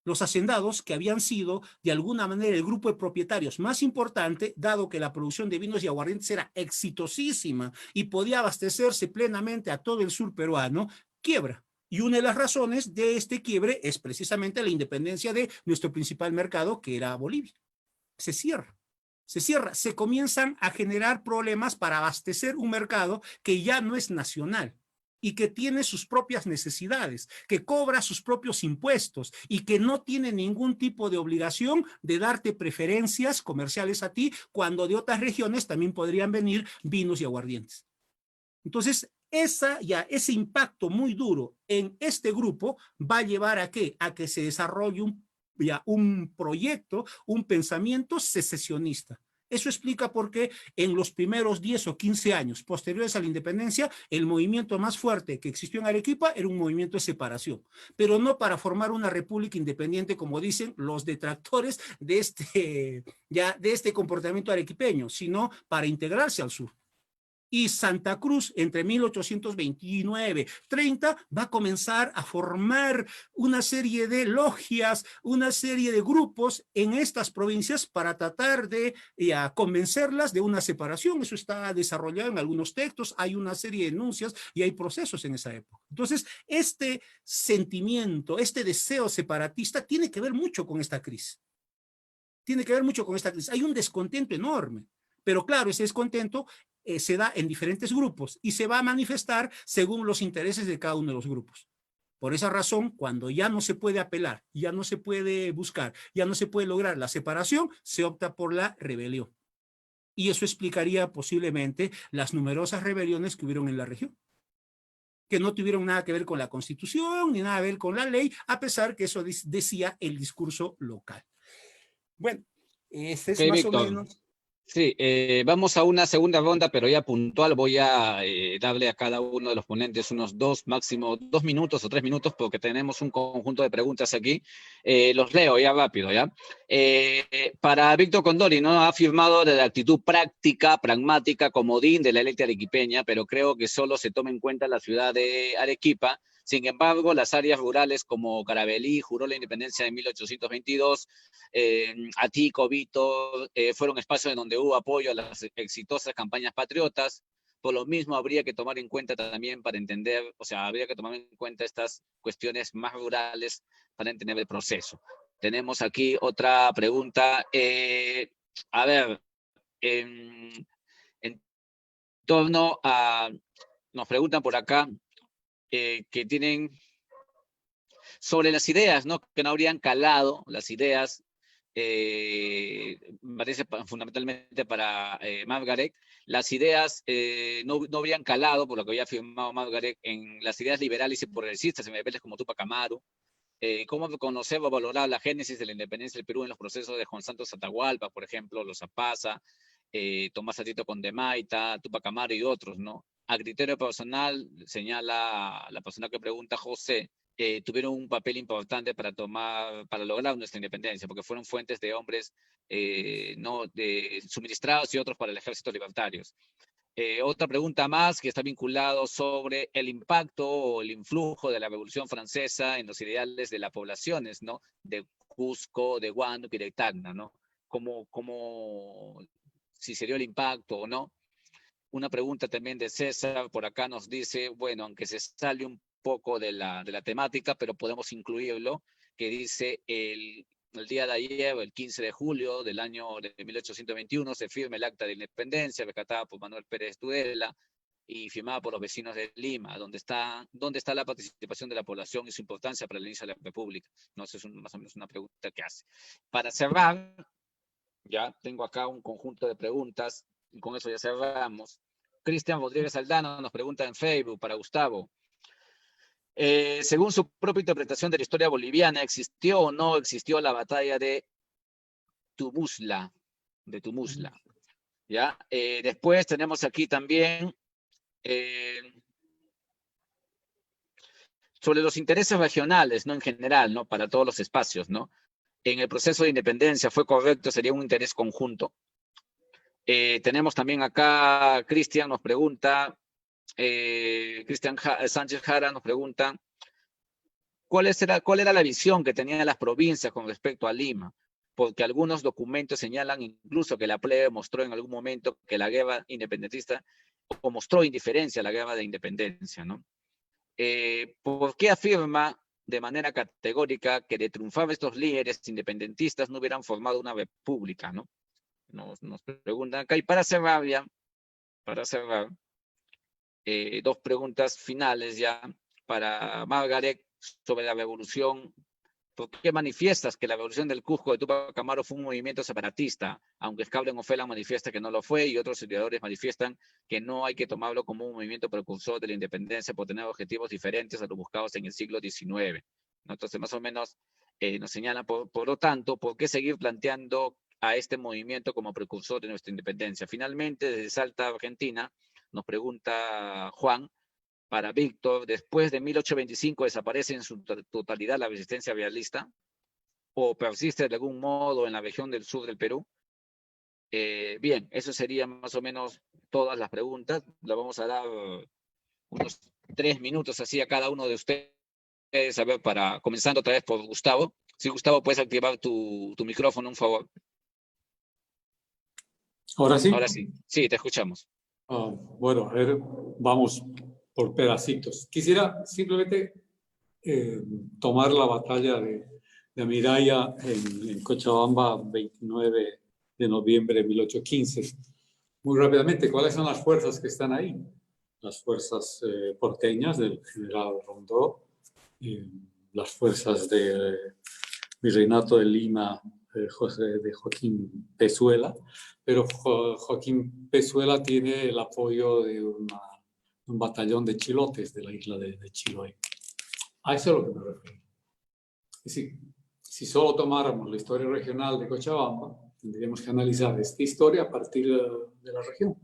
Los hacendados que habían sido de alguna manera el grupo de propietarios más importante, dado que la producción de vinos y aguardientes era exitosísima y podía abastecerse plenamente a todo el sur peruano, quiebra. Y una de las razones de este quiebre es precisamente la independencia de nuestro principal mercado, que era Bolivia. Se cierra. Se comienzan a generar problemas para abastecer un mercado que ya no es nacional y que tiene sus propias necesidades, que cobra sus propios impuestos y que no tiene ningún tipo de obligación de darte preferencias comerciales a ti, cuando de otras regiones también podrían venir vinos y aguardientes. Entonces, ese impacto muy duro en este grupo va a llevar ¿a qué? A que se desarrolle un proyecto, un pensamiento secesionista. Eso explica por qué en los primeros 10 o 15 años posteriores a la independencia, el movimiento más fuerte que existió en Arequipa era un movimiento de separación, pero no para formar una república independiente, como dicen los detractores de este comportamiento arequipeño, sino para integrarse al sur. Y Santa Cruz, entre 1829-30, va a comenzar a formar una serie de logias, una serie de grupos en estas provincias para tratar de convencerlas de una separación. Eso está desarrollado en algunos textos, hay una serie de denuncias y hay procesos en esa época. Entonces, este sentimiento, este deseo separatista tiene que ver mucho con esta crisis. Tiene que ver mucho con esta crisis. Hay un descontento enorme. Pero claro, ese descontento se da en diferentes grupos y se va a manifestar según los intereses de cada uno de los grupos. Por esa razón, cuando ya no se puede apelar, ya no se puede buscar, ya no se puede lograr la separación, se opta por la rebelión. Y eso explicaría posiblemente las numerosas rebeliones que hubieron en la región, que no tuvieron nada que ver con la Constitución ni nada que ver con la ley, a pesar que eso decía el discurso local. Bueno, ese es más o menos... Sí, vamos a una segunda ronda, pero ya puntual. Voy a darle a cada uno de los ponentes unos máximo 2 minutos o 3 minutos, porque tenemos un conjunto de preguntas aquí. Los leo ya rápido, ¿ya? Para Víctor Condori, ¿no? Ha afirmado de la actitud práctica, pragmática, comodín de la élite arequipeña, pero creo que solo se toma en cuenta la ciudad de Arequipa. Sin embargo, las áreas rurales como Caravelí juró la independencia en 1822, Atico, Vito, fueron espacios en donde hubo apoyo a las exitosas campañas patriotas. Por lo mismo, habría que tomar en cuenta también para entender, o sea, habría que tomar en cuenta estas cuestiones más rurales para entender el proceso. Tenemos aquí otra pregunta. A ver, en torno a, nos preguntan por acá, que tienen sobre las ideas, ¿no? Que no habrían calado las ideas, parece fundamentalmente para Margaret, las ideas no habrían calado, por lo que había afirmado Margaret, en las ideas liberales y progresistas en rebeldes como Tupac Amaru. Cómo reconocer o valorar la génesis de la independencia del Perú en los procesos de Juan Santos Atahualpa, por ejemplo, los Zapasa, Tomás Atito Condemaita, Tupac Amaru y otros, ¿no? A criterio personal, señala la persona que pregunta, José, tuvieron un papel importante para lograr nuestra independencia, porque fueron fuentes de hombres suministrados y otros para el ejército libertarios. Otra pregunta más que está vinculado sobre el impacto o el influjo de la Revolución Francesa en los ideales de las poblaciones, ¿no? De Cusco, de Huánuco y de Tacna, ¿no? Si se dio el impacto o no. Una pregunta también de César, por acá nos dice, bueno, aunque se sale un poco de la temática, pero podemos incluirlo, que dice el día de ayer, el 15 de julio del año de 1821, se firma el Acta de Independencia, rescatada por Manuel Pérez Tudela y firmada por los vecinos de Lima, donde está la participación de la población y su importancia para el inicio de la República. No sé, es más o menos una pregunta que hace. Para cerrar, ya tengo acá un conjunto de preguntas, y con eso ya cerramos. Cristian Rodríguez Aldana nos pregunta en Facebook para Gustavo. Según su propia interpretación de la historia boliviana, ¿existió o no existió la batalla de Tumusla? ¿Ya? Después tenemos aquí también sobre los intereses regionales, ¿no? En general, ¿no? Para todos los espacios, ¿no? En el proceso de independencia, ¿fue correcto? ¿Sería un interés conjunto? Tenemos también acá, Cristian nos pregunta, Cristian Sánchez Jara nos pregunta, ¿cuál era la visión que tenían las provincias con respecto a Lima? Porque algunos documentos señalan incluso que la plebe mostró en algún momento que la guerra independentista, o mostró indiferencia a la guerra de independencia, ¿no? ¿Por qué afirma de manera categórica que de triunfar estos líderes independentistas no hubieran formado una república, ¿no? Nos preguntan acá. Y para cerrar, dos preguntas finales ya para Margaret sobre la revolución. ¿Por qué manifiestas que la revolución del Cusco de Túpac Amaru fue un movimiento separatista, aunque Scabren Ofela manifiesta que no lo fue y otros historiadores manifiestan que no hay que tomarlo como un movimiento precursor de la independencia por tener objetivos diferentes a los buscados en el siglo XIX? Entonces, más o menos nos señalan, por lo tanto, ¿por qué seguir planteando a este movimiento como precursor de nuestra independencia? Finalmente, desde Salta, Argentina, nos pregunta Juan, para Víctor, después de 1825 desaparece en su totalidad la resistencia realista o persiste de algún modo en la región del sur del Perú. Bien, eso serían más o menos todas las preguntas. Le vamos a dar unos 3 minutos así a cada uno de ustedes, a ver, comenzando otra vez por Gustavo. Sí, Gustavo, puedes activar tu micrófono, un favor. ¿Ahora sí? Ahora sí, sí, te escuchamos. Bueno, a ver, vamos por pedacitos. Quisiera simplemente tomar la batalla de Amiraya en Cochabamba, 29 de noviembre de 1815. Muy rápidamente, ¿cuáles son las fuerzas que están ahí? Las fuerzas porteñas del general Rondó, las fuerzas del Virreinato de Lima de Joaquín Pezuela, pero Joaquín Pezuela tiene el apoyo de un batallón de chilotes de la isla de Chiloé. A eso es a lo que me refiero. Es decir, si solo tomáramos la historia regional de Cochabamba, tendríamos que analizar esta historia a partir de la región.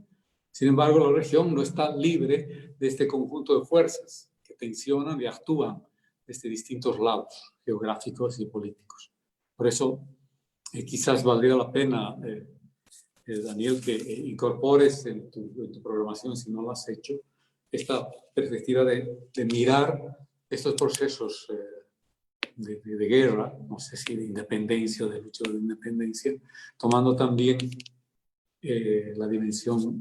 Sin embargo, la región no está libre de este conjunto de fuerzas que tensionan y actúan desde distintos lados geográficos y políticos. Por eso, quizás valdría la pena, Daniel, que incorpores en tu programación, si no lo has hecho, esta perspectiva de mirar estos procesos de guerra, no sé si de independencia o de lucha de independencia, tomando también la dimensión,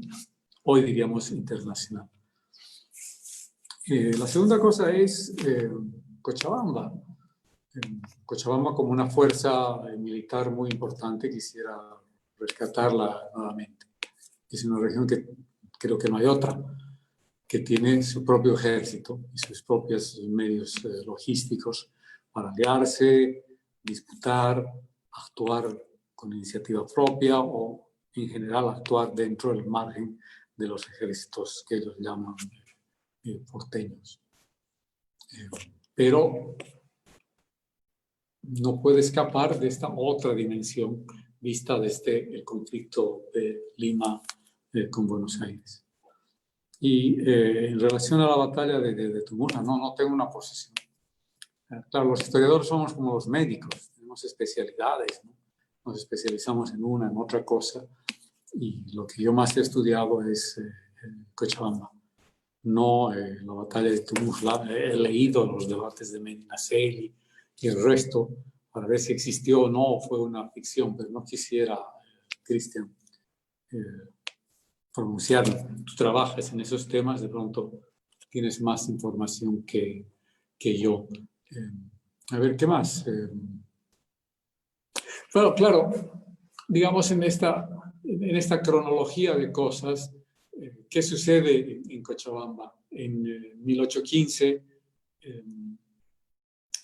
hoy diríamos, internacional. La segunda cosa es Cochabamba. Cochabamba como una fuerza militar muy importante, quisiera rescatarla nuevamente. Es una región que creo que no hay otra, que tiene su propio ejército y sus propios medios logísticos para aliarse, disputar, actuar con iniciativa propia o en general actuar dentro del margen de los ejércitos que ellos llaman porteños. Pero no puede escapar de esta otra dimensión vista desde el conflicto de Lima con Buenos Aires. Y en relación a la batalla de Tumula, no tengo una posición. Claro, los historiadores somos como los médicos, tenemos especialidades, ¿no? Nos especializamos en una, en otra cosa, y lo que yo más he estudiado es Cochabamba, no la batalla de Tumula. He leído los debates de Medinaceli y el resto para ver si existió o no, fue una ficción, pero no quisiera, Cristian, pronunciarme. Tú trabajas en esos temas, de pronto tienes más información que yo. A ver, ¿qué más? Bueno, claro, digamos en esta cronología de cosas, ¿qué sucede en Cochabamba? En 1815,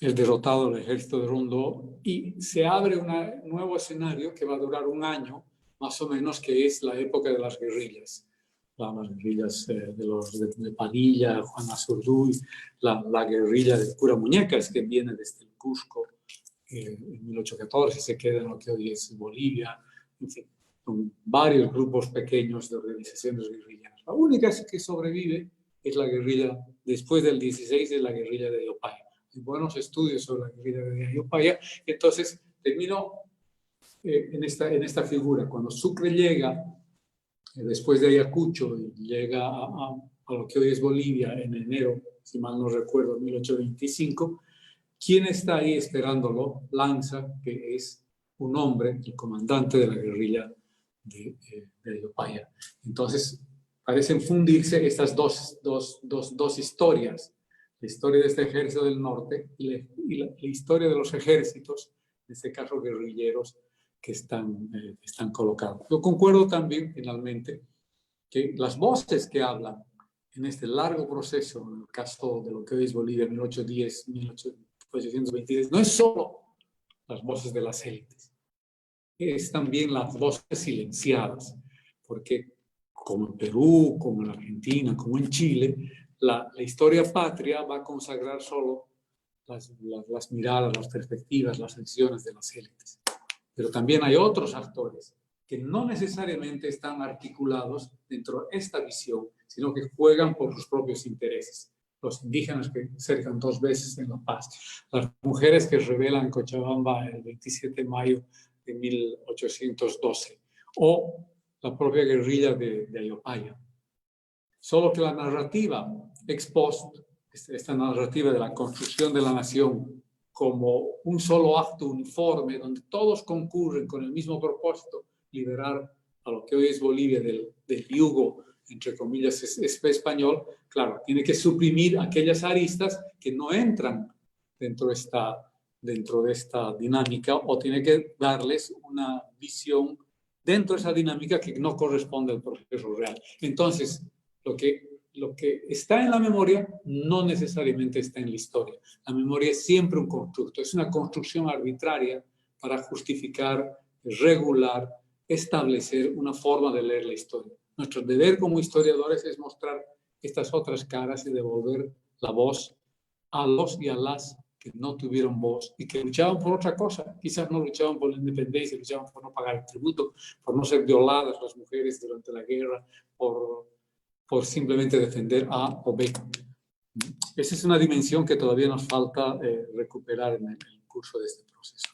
el derrotado del ejército de Rondó, y se abre un nuevo escenario que va a durar un año, más o menos, que es la época de las guerrillas. Las guerrillas de Padilla, Juan Azurduy, la guerrilla del cura Muñecas, que viene desde el Cusco en 1814, se queda en lo que hoy es Bolivia, en fin, con varios grupos pequeños de organizaciones guerrilleras. La única que sobrevive es la guerrilla, después del 16, de la guerrilla de Ayopaya. Hay buenos estudios sobre la guerrilla de Ayopaya, entonces termino en esta figura. Cuando Sucre llega, después de Ayacucho, llega a lo que hoy es Bolivia en enero, si mal no recuerdo, 1825, ¿Quién está ahí esperándolo? Lanza, que es un hombre, el comandante de la guerrilla de Ayopaya. Entonces, parecen fundirse estas dos historias, la historia de este ejército del norte y la historia de los ejércitos, en este caso guerrilleros, que están colocados. Yo concuerdo también, finalmente, que las voces que hablan en este largo proceso, en el caso de lo que hoy es Bolivia, 1810, 1823, no es solo las voces de las élites, es también las voces silenciadas, porque como en Perú, como en Argentina, como en Chile, la historia patria va a consagrar solo las miradas, las perspectivas, las acciones de las élites. Pero también hay otros actores que no necesariamente están articulados dentro de esta visión, sino que juegan por sus propios intereses. Los indígenas que cercan 2 veces en La Paz, las mujeres que rebelan en Cochabamba el 27 de mayo de 1812, o la propia guerrilla de Ayopaya. Solo que la narrativa ex post, esta narrativa de la construcción de la nación como un solo acto uniforme, donde todos concurren con el mismo propósito, liberar a lo que hoy es Bolivia del yugo, entre comillas, español, claro, tiene que suprimir aquellas aristas que no entran dentro de esta dinámica, o tiene que darles una visión dentro de esa dinámica que no corresponde al proceso real. Entonces, lo que está en la memoria no necesariamente está en la historia. La memoria es siempre un constructo, es una construcción arbitraria para justificar, regular, establecer una forma de leer la historia. Nuestro deber como historiadores es mostrar estas otras caras y devolver la voz a los y a las que no tuvieron voz y que luchaban por otra cosa. Quizás no luchaban por la independencia, luchaban por no pagar el tributo, por no ser violadas las mujeres durante la guerra, por simplemente defender A o B. Esa es una dimensión que todavía nos falta recuperar en el curso de este proceso.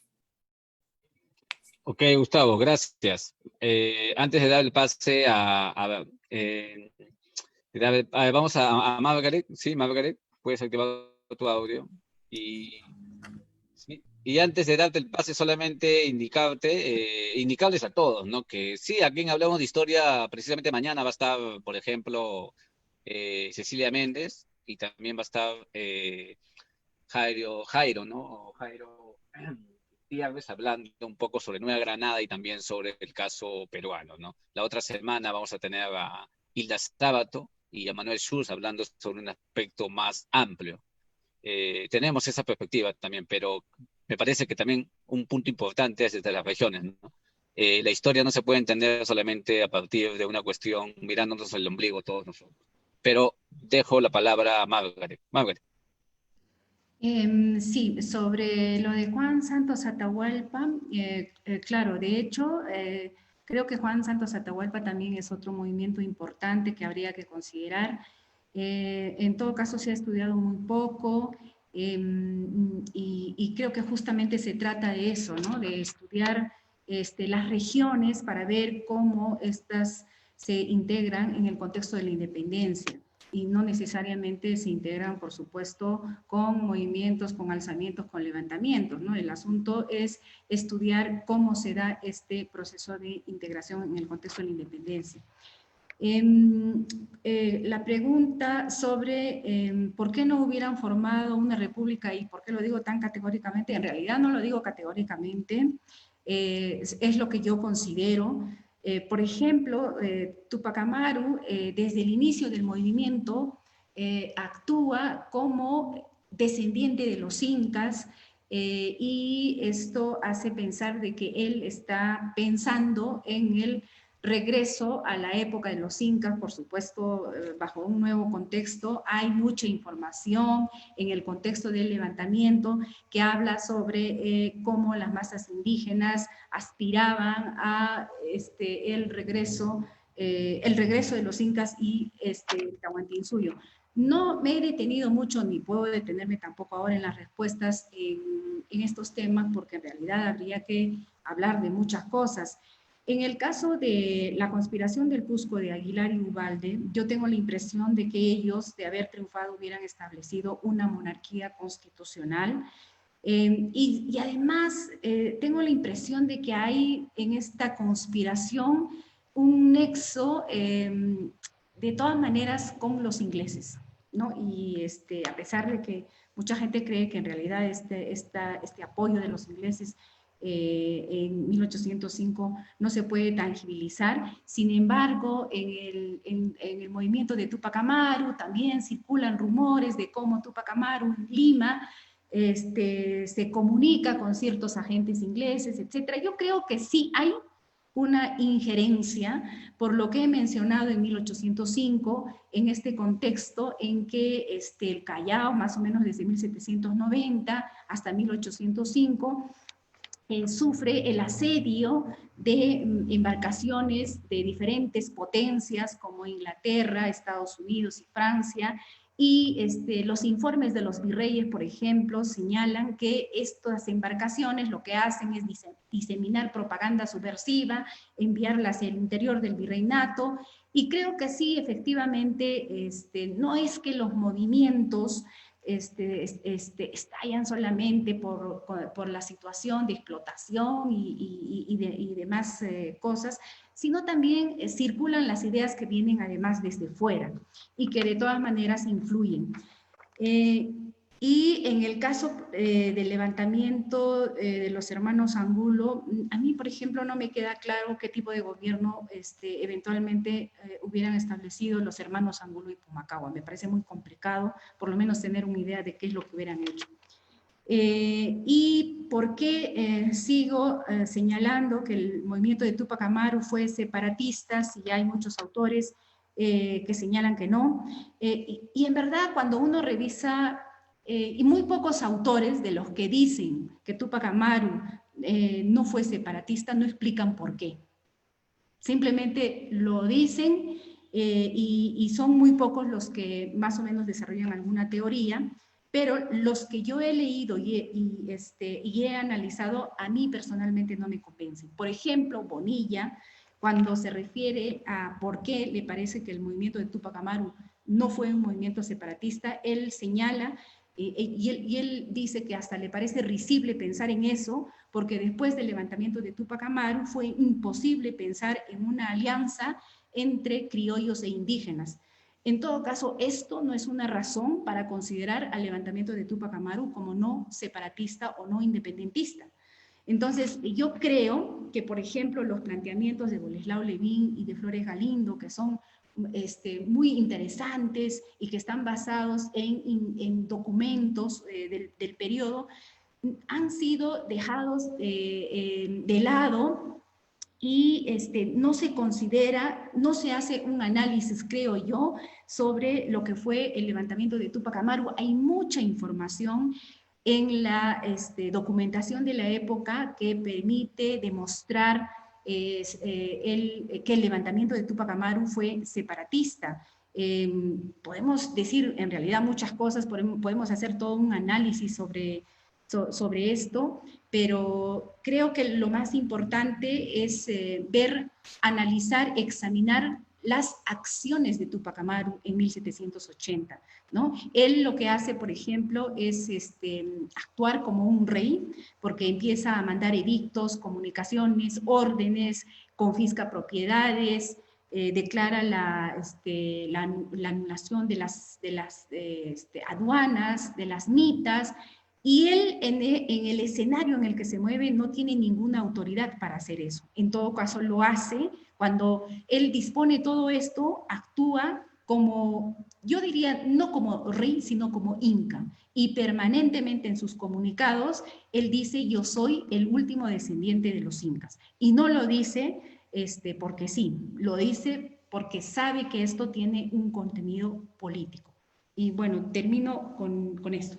Ok, Gustavo, gracias. Antes de dar el pase vamos a Margaret. Sí, Margaret, puedes activar tu audio. Y antes de darte el pase, solamente indicarles a todos, ¿no? Que sí, aquí en Hablamos de Historia, precisamente mañana va a estar, por ejemplo, Cecilia Méndez, y también va a estar Jairo, ¿no? O Jairo Gutiérrez, hablando un poco sobre Nueva Granada y también sobre el caso peruano, ¿no? La otra semana vamos a tener a Hilda Sábato y a Manuel Schulz hablando sobre un aspecto más amplio. Tenemos esa perspectiva también, pero me parece que también un punto importante es desde las regiones, ¿no? La historia no se puede entender solamente a partir de una cuestión mirándonos el ombligo todos nosotros. Pero dejo la palabra a Margaret. Margaret. Sí, sobre lo de Juan Santos Atahualpa, claro, de hecho, creo que Juan Santos Atahualpa también es otro movimiento importante que habría que considerar. En todo caso, se ha estudiado muy poco y creo que justamente se trata de eso, ¿no? De estudiar las regiones para ver cómo estas se integran en el contexto de la independencia y no necesariamente se integran, por supuesto, con movimientos, con alzamientos, con levantamientos, ¿no? El asunto es estudiar cómo se da este proceso de integración en el contexto de la independencia. La pregunta sobre por qué no hubieran formado una república y por qué lo digo tan categóricamente, en realidad no lo digo categóricamente, es lo que yo considero. Por ejemplo, Tupac Amaru, desde el inicio del movimiento, actúa como descendiente de los incas, y esto hace pensar de que él está pensando en el regreso a la época de los incas, por supuesto, bajo un nuevo contexto. Hay mucha información en el contexto del levantamiento que habla sobre cómo las masas indígenas aspiraban a el regreso de los incas y Tahuantinsuyo. No me he detenido mucho, ni puedo detenerme tampoco ahora en las respuestas en estos temas, porque en realidad habría que hablar de muchas cosas. En el caso de la conspiración del Cusco de Aguilar y Ubalde, yo tengo la impresión de que ellos, de haber triunfado, hubieran establecido una monarquía constitucional. Y además tengo la impresión de que hay en esta conspiración un nexo de todas maneras con los ingleses, ¿no? Y a pesar de que mucha gente cree que en realidad este apoyo de los ingleses en 1805 no se puede tangibilizar. Sin embargo, en el movimiento de Túpac Amaru también circulan rumores de cómo Túpac Amaru en Lima se comunica con ciertos agentes ingleses, etc. Yo creo que sí hay una injerencia, por lo que he mencionado en 1805, en este contexto en que el Callao, más o menos desde 1790 hasta 1805, sufre el asedio de embarcaciones de diferentes potencias como Inglaterra, Estados Unidos y Francia, y los informes de los virreyes, por ejemplo, señalan que estas embarcaciones lo que hacen es diseminar propaganda subversiva, enviarlas hacia el interior del virreinato, y creo que sí, efectivamente, no es que los movimientos estallan solamente por la situación de explotación y demás cosas, sino también circulan las ideas que vienen además desde fuera y que de todas maneras influyen. Y en el caso del levantamiento de los hermanos Angulo, a mí, por ejemplo, no me queda claro qué tipo de gobierno eventualmente hubieran establecido los hermanos Angulo y Pumacahua. Me parece muy complicado, por lo menos, tener una idea de qué es lo que hubieran hecho. ¿Y por qué sigo señalando que el movimiento de Túpac Amaru fue separatista, si hay muchos autores que señalan que no? Y en verdad, cuando uno revisa, y muy pocos autores de los que dicen que Túpac Amaru no fue separatista, no explican por qué. Simplemente lo dicen y son muy pocos los que más o menos desarrollan alguna teoría, pero los que yo he leído y he analizado, a mí personalmente no me convencen. Por ejemplo, Bonilla, cuando se refiere a por qué le parece que el movimiento de Túpac Amaru no fue un movimiento separatista, él señala y él dice que hasta le parece risible pensar en eso, porque después del levantamiento de Túpac Amaru fue imposible pensar en una alianza entre criollos e indígenas. En todo caso, esto no es una razón para considerar al levantamiento de Túpac Amaru como no separatista o no independentista. Entonces, yo creo que, por ejemplo, los planteamientos de Boleslao Levín y de Flores Galindo, que son muy interesantes y que están basados en documentos del periodo, han sido dejados de lado y no se considera, no se hace un análisis, creo yo, sobre lo que fue el levantamiento de Túpac Amaru. Hay mucha información en la documentación de la época que permite demostrar que el levantamiento de Túpac Amaru fue separatista. Podemos decir en realidad muchas cosas, podemos hacer todo un análisis sobre esto, pero creo que lo más importante es ver, analizar, examinar las acciones de Túpac Amaru en 1780, ¿no? Él lo que hace, por ejemplo, es actuar como un rey, porque empieza a mandar edictos, comunicaciones, órdenes, confisca propiedades, declara la anulación de las aduanas, de las mitas, y él en el escenario en el que se mueve no tiene ninguna autoridad para hacer eso. En todo caso lo hace cuando él dispone todo esto, actúa como, yo diría, no como rey, sino como inca. Y permanentemente en sus comunicados, él dice, yo soy el último descendiente de los incas. Y no lo dice porque sí, lo dice porque sabe que esto tiene un contenido político. Y bueno, termino con esto.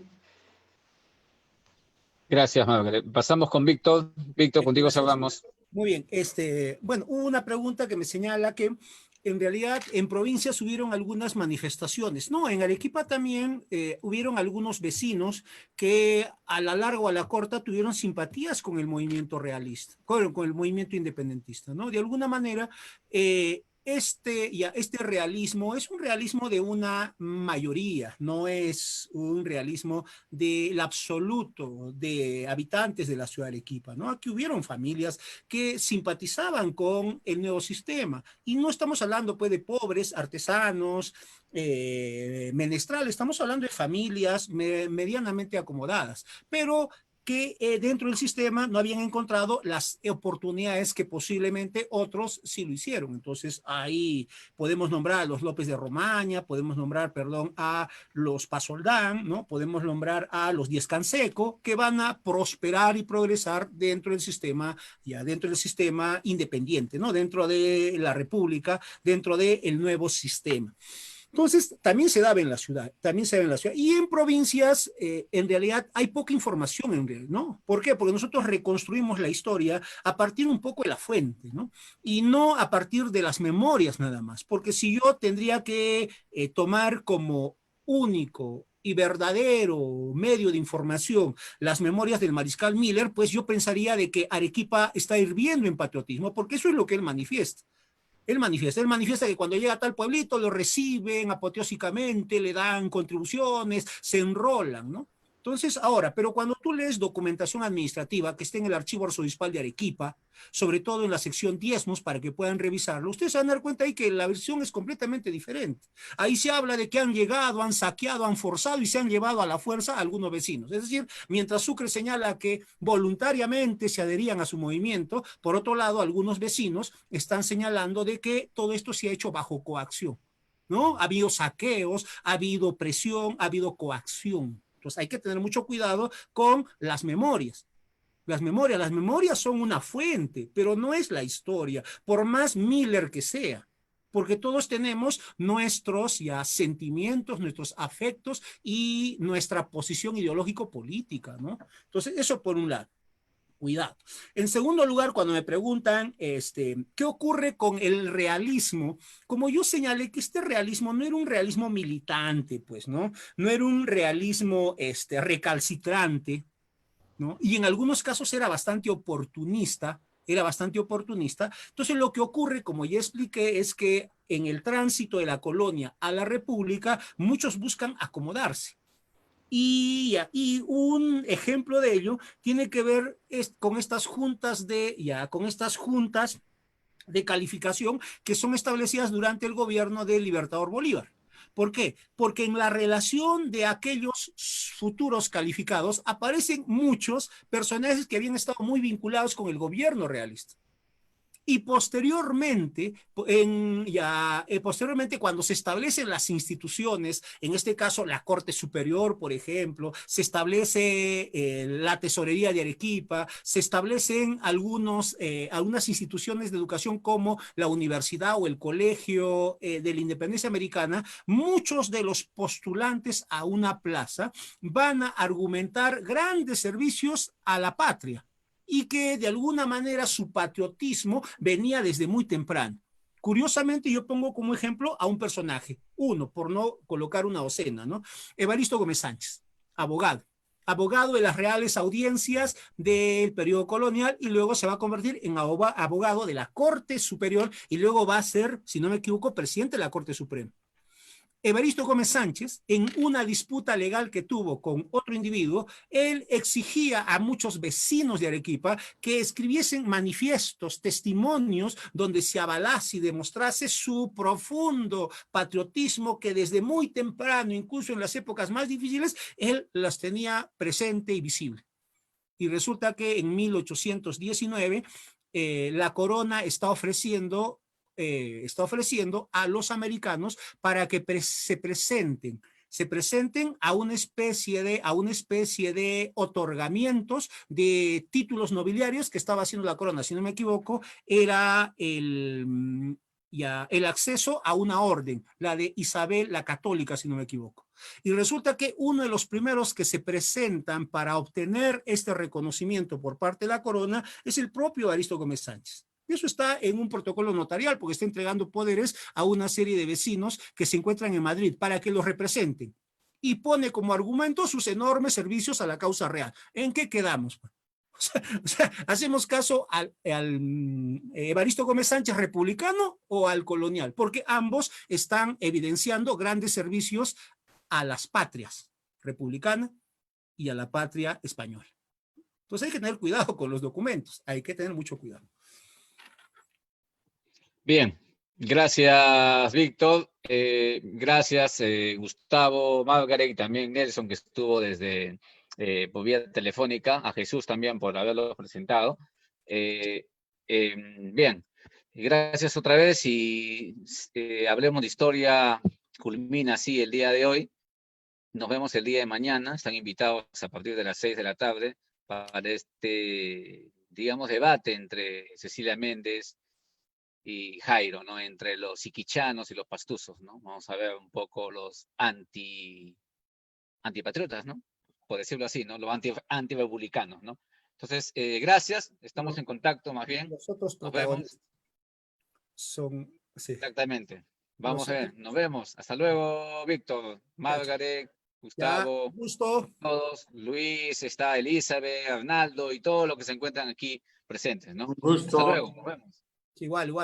Gracias, Margaret. Pasamos con Víctor. Víctor, contigo cerramos. Muy bien. Bueno, hubo una pregunta que me señala que en realidad en provincias hubieron algunas manifestaciones. No, en Arequipa también hubieron algunos vecinos que a la larga o a la corta tuvieron simpatías con el movimiento realista, con el movimiento independentista, ¿no? De alguna manera, este realismo es un realismo de una mayoría, no es un realismo del absoluto de habitantes de la ciudad de Arequipa, ¿no? Aquí hubieron familias que simpatizaban con el nuevo sistema, y no estamos hablando pues de pobres artesanos, menestrales, estamos hablando de familias medianamente acomodadas, pero que dentro del sistema no habían encontrado las oportunidades que posiblemente otros sí lo hicieron. Entonces ahí podemos nombrar a los López de Romaña, podemos nombrar, perdón, a los Pasoldán, ¿no? Podemos nombrar a los Díez Canseco, que van a prosperar y progresar dentro del sistema, ya dentro del sistema independiente, ¿no? Dentro de la República, dentro del nuevo sistema. Entonces, también se daba en la ciudad, también se daba en la ciudad. Y en provincias, en realidad, hay poca información, en realidad, ¿no? ¿Por qué? Porque nosotros reconstruimos la historia a partir un poco de la fuente, ¿no? Y no a partir de las memorias nada más. Porque si yo tendría que tomar como único y verdadero medio de información las memorias del mariscal Miller, pues yo pensaría de que Arequipa está hirviendo en patriotismo, porque eso es lo que él manifiesta. Él manifiesta que cuando llega a tal pueblito lo reciben apoteósicamente, le dan contribuciones, se enrolan, ¿no? Entonces, ahora, pero cuando tú lees documentación administrativa que está en el Archivo Arzobispal de Arequipa, sobre todo en la sección diezmos para que puedan revisarlo, ustedes se van a dar cuenta ahí que la versión es completamente diferente. Ahí se habla de que han llegado, han saqueado, han forzado y se han llevado a la fuerza a algunos vecinos. Es decir, mientras Sucre señala que voluntariamente se adherían a su movimiento, por otro lado, algunos vecinos están señalando de que todo esto se ha hecho bajo coacción, ¿no? Ha habido saqueos, ha habido presión, ha habido coacción. Entonces hay que tener mucho cuidado con las memorias. Las memorias son una fuente, pero no es la historia, por más Miller que sea, porque todos tenemos nuestros ya sentimientos, nuestros afectos y nuestra posición ideológico-política, ¿no? Entonces, eso por un lado. Cuidado. En segundo lugar, cuando me preguntan qué ocurre con el realismo, como yo señalé que este realismo no era un realismo militante, pues, ¿no? No era un realismo recalcitrante, ¿no? Y en algunos casos era bastante oportunista, Entonces lo que ocurre, como ya expliqué, es que en el tránsito de la colonia a la república, muchos buscan acomodarse. Y un ejemplo de ello tiene que ver con estas juntas de calificación que son establecidas durante el gobierno del Libertador Bolívar. ¿Por qué? Porque en la relación de aquellos futuros calificados aparecen muchos personajes que habían estado muy vinculados con el gobierno realista. Y posteriormente, cuando se establecen las instituciones, en este caso la Corte Superior, por ejemplo, se establece la Tesorería de Arequipa, se establecen algunas instituciones de educación como la universidad o el Colegio de la Independencia Americana, muchos de los postulantes a una plaza van a argumentar grandes servicios a la patria, y que de alguna manera su patriotismo venía desde muy temprano. Curiosamente, yo pongo como ejemplo a un personaje, uno, por no colocar una docena, ¿no? Evaristo Gómez Sánchez, abogado de las reales audiencias del periodo colonial, y luego se va a convertir en abogado de la Corte Superior, y luego va a ser, si no me equivoco, presidente de la Corte Suprema. Evaristo Gómez Sánchez, en una disputa legal que tuvo con otro individuo, él exigía a muchos vecinos de Arequipa que escribiesen manifiestos, testimonios, donde se avalase y demostrase su profundo patriotismo, que desde muy temprano, incluso en las épocas más difíciles, él las tenía presente y visible. Y resulta que en 1819 la corona está ofreciendo a los americanos para que se presenten a una especie de otorgamientos de títulos nobiliarios que estaba haciendo la corona. Si no me equivoco, era el acceso a una orden, la de Isabel la Católica, si no me equivoco. Y resulta que uno de los primeros que se presentan para obtener este reconocimiento por parte de la corona es el propio Evaristo Gómez Sánchez. Eso está en un protocolo notarial, porque está entregando poderes a una serie de vecinos que se encuentran en Madrid para que los representen. Y pone como argumento sus enormes servicios a la causa real. ¿En qué quedamos? O sea, ¿hacemos caso al Evaristo Gómez Sánchez republicano o al colonial? Porque ambos están evidenciando grandes servicios a las patrias republicana y a la patria española. Entonces hay que tener cuidado con los documentos, hay que tener mucho cuidado. Bien, gracias Víctor, gracias Gustavo, Margaret y también Nelson que estuvo desde por vía telefónica, a Jesús también por haberlo presentado. Bien, gracias otra vez y Hablemos de Historia culmina así el día de hoy. Nos vemos el día de mañana, están invitados a partir de las 6 de la tarde para este, digamos, debate entre Cecilia Méndez y Jairo, ¿no? Entre los siquichanos y los pastuzos, ¿no? Vamos a ver un poco los antipatriotas, ¿no? Por decirlo así, ¿no? Los antirepublicanos, ¿no? Entonces, gracias, estamos en contacto más bien. Los otros Nos protagonistas vemos. son... Sí. Exactamente. Vamos a ver, Nosotros... nos vemos. Hasta luego, Víctor, Margaret, Gustavo, Ya, gusto. todos, Luis, está Elizabeth, Arnaldo y todos los que se encuentran aquí presentes, ¿no? Un gusto. Hasta luego, nos vemos. Igual, igual.